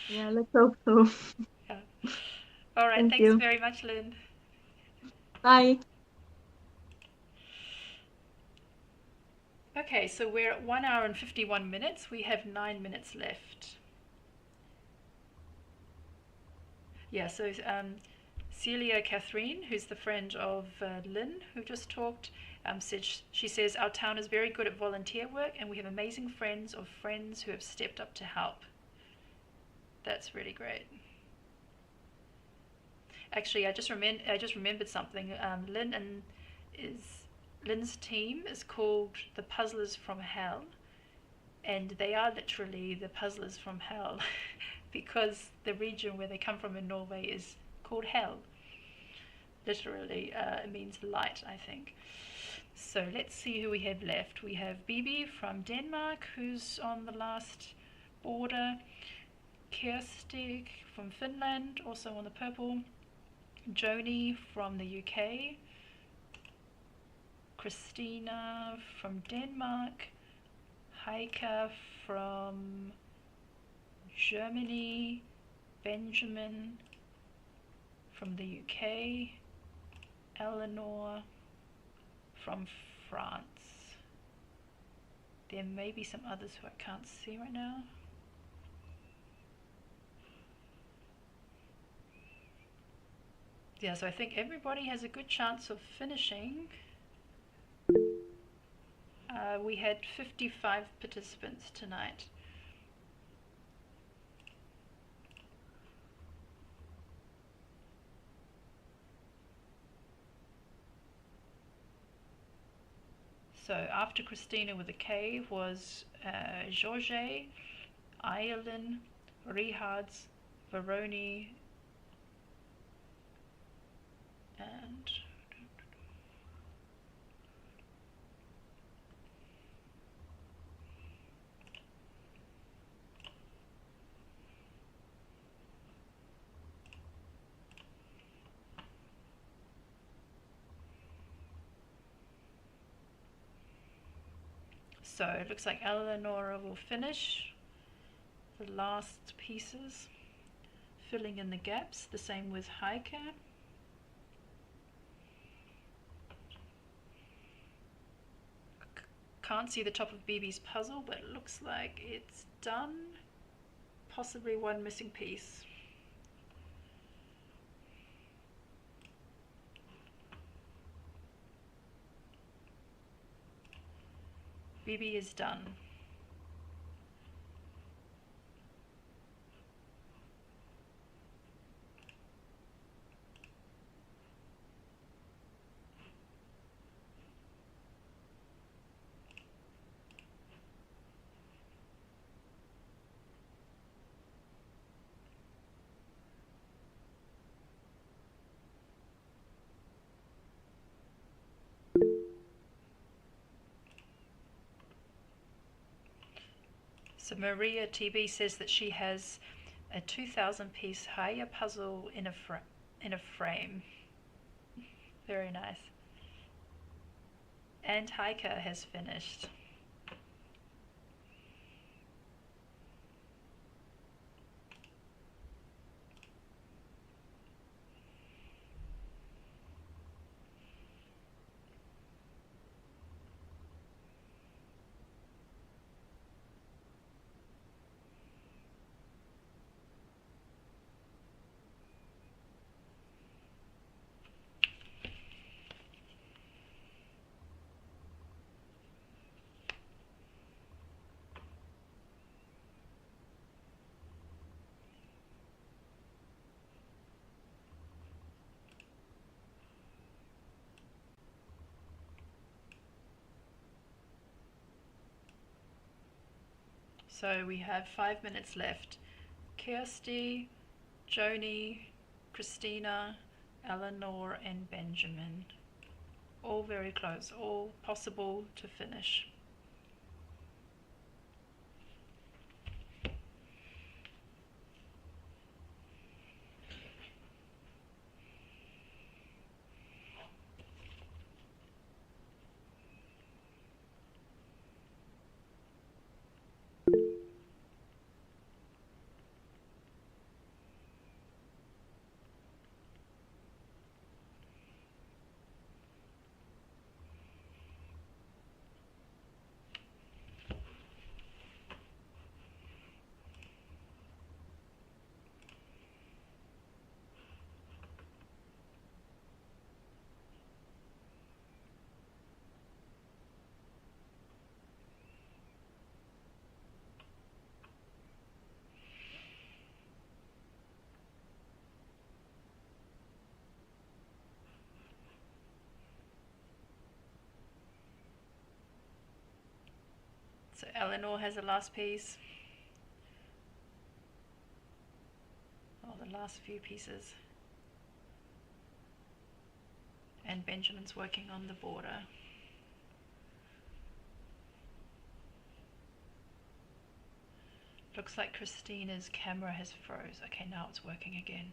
Yeah, let's hope so. Yeah. All right. Thank Thanks you. very much, Lynn. Bye. Okay, so we're at 1 hour and 51 minutes. We have 9 minutes left. Yeah, so Celia Catherine, who's the friend of Lynn, who just talked, she says, our town is very good at volunteer work, and we have amazing friends of friends who have stepped up to help. That's really great. Actually, I just remembered something. Lynn's team is called the Puzzlers from Hell, and they are literally the puzzlers from hell because the region where they come from in Norway is called Hell. literally it means light, I think. So let's see who we have left. We have Bibi from Denmark, who's on the last border. Kirstig from Finland, also on the purple. Joni from the UK. Christina from Denmark. Heike from Germany. Benjamin from the UK. Eleanor from France. There may be some others who I can't see right now. Yeah, so I think everybody has a good chance of finishing. We had 55 participants tonight. So after Christina with a K was George, Ireland, Rihards, Veroni, and so it looks like Eleonora will finish the last pieces, filling in the gaps. The same with Heike. Can't see the top of Bibi's puzzle, but it looks like it's done. Possibly one missing piece. Bibi is done. So Maria TB says that she has a 2,000 piece Heye puzzle in a frame. Very nice. And Heike has finished. So we have 5 minutes left. Kirsty, Joni, Christina, Eleanor and Benjamin. All very close, all possible to finish. So Eleanor has the last piece. Oh, the last few pieces. Benjamin's working on the border. Looks like Christina's camera has froze. Okay, now it's working again.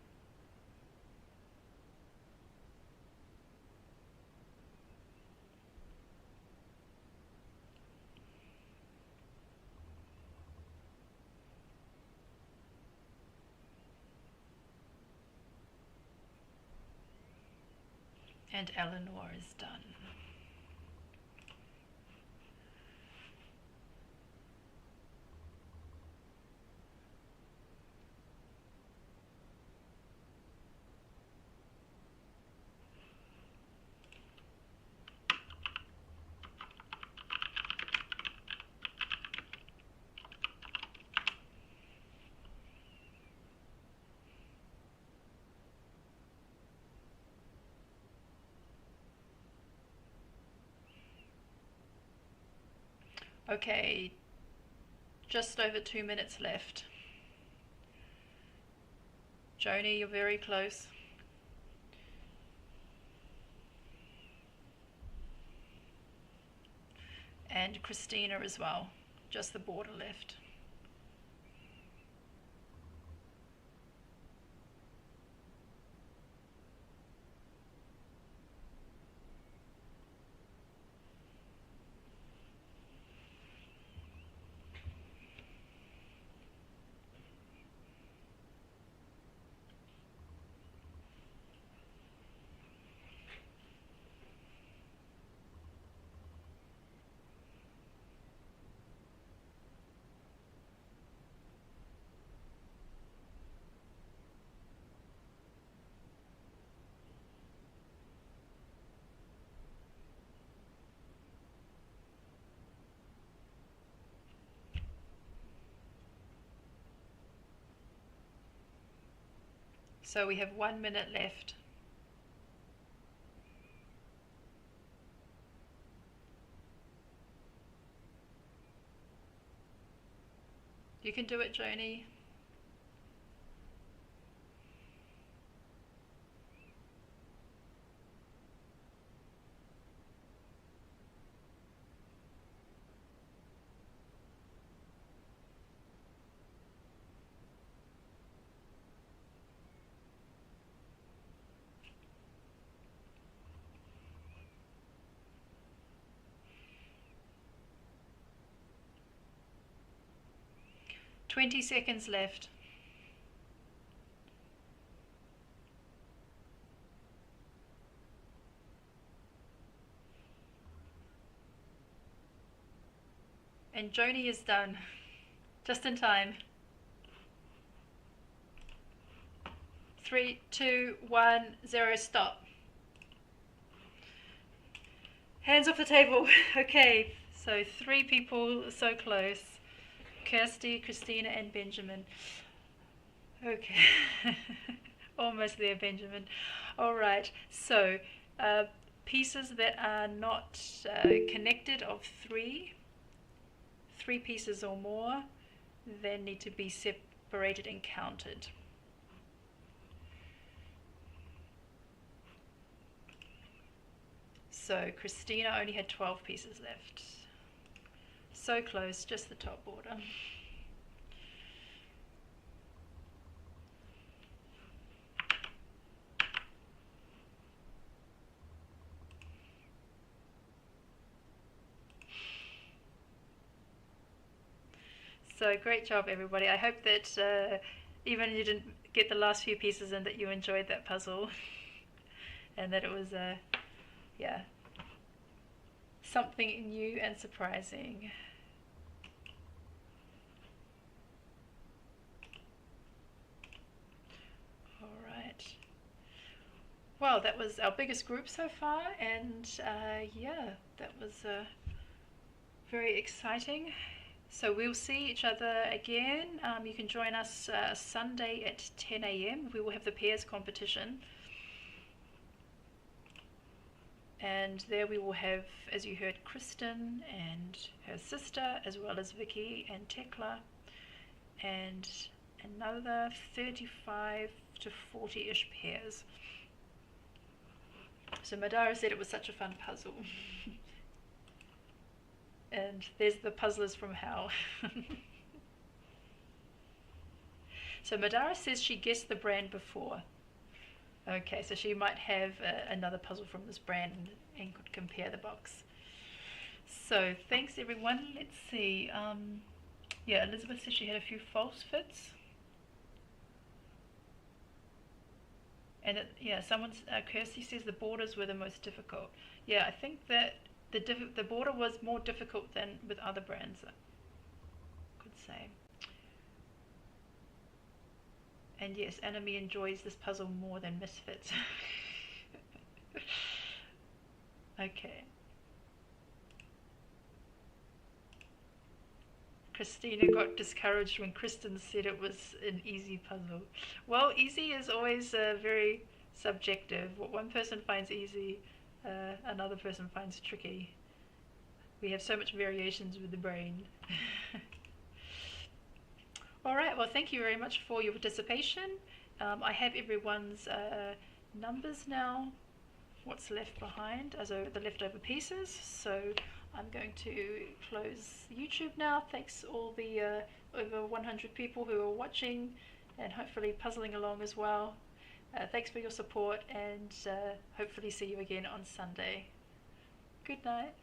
And Eleanor is done. Okay, just over 2 minutes left. Joni, you're very close. And Christina as well, just the border left. So we have 1 minute left. You can do it, Joni. Twenty seconds left. And Joni is done. Just in time. 3, 2, 1, 0, stop. Hands off the table. Okay, so 3 people so close. Kirsty, Christina, and Benjamin. Okay. Almost there, Benjamin. All right, so pieces that are not connected of 3 pieces or more, then need to be separated and counted. So Christina only had 12 pieces left. So close, just the top border. So great job, everybody. I hope that even if you didn't get the last few pieces in, that you enjoyed that puzzle and that it was yeah, something new and surprising. All right. Well, that was our biggest group so far, and yeah, that was very exciting. So we'll see each other again. You can join us Sunday at 10 AM. We will have the pairs competition. And there we will have, as you heard, Kristen and her sister, as well as Vicky and Tekla, and another 35 to 40-ish pairs. So Madara said it was such a fun puzzle. And there's the puzzlers from Hell. So Madara says she guessed the brand before. Okay, so she might have another puzzle from this brand and could compare the box. So thanks everyone. Let's see. Yeah, Elizabeth says she had a few false fits. And yeah, someone's Kirsty says the borders were the most difficult. Yeah, I think that the border was more difficult than with other brands, I could say. And yes, Anime enjoys this puzzle more than Misfits. Okay. Christina got discouraged when Kristen said it was an easy puzzle. Well, easy is always very subjective. What one person finds easy, another person finds tricky. We have so much variations with the brain. Alright, well thank you very much for your participation. I have everyone's numbers now, what's left behind, as the leftover pieces. So I'm going to close YouTube now. Thanks all the over 100 people who are watching and hopefully puzzling along as well. Thanks for your support, and hopefully see you again on Sunday. Good night.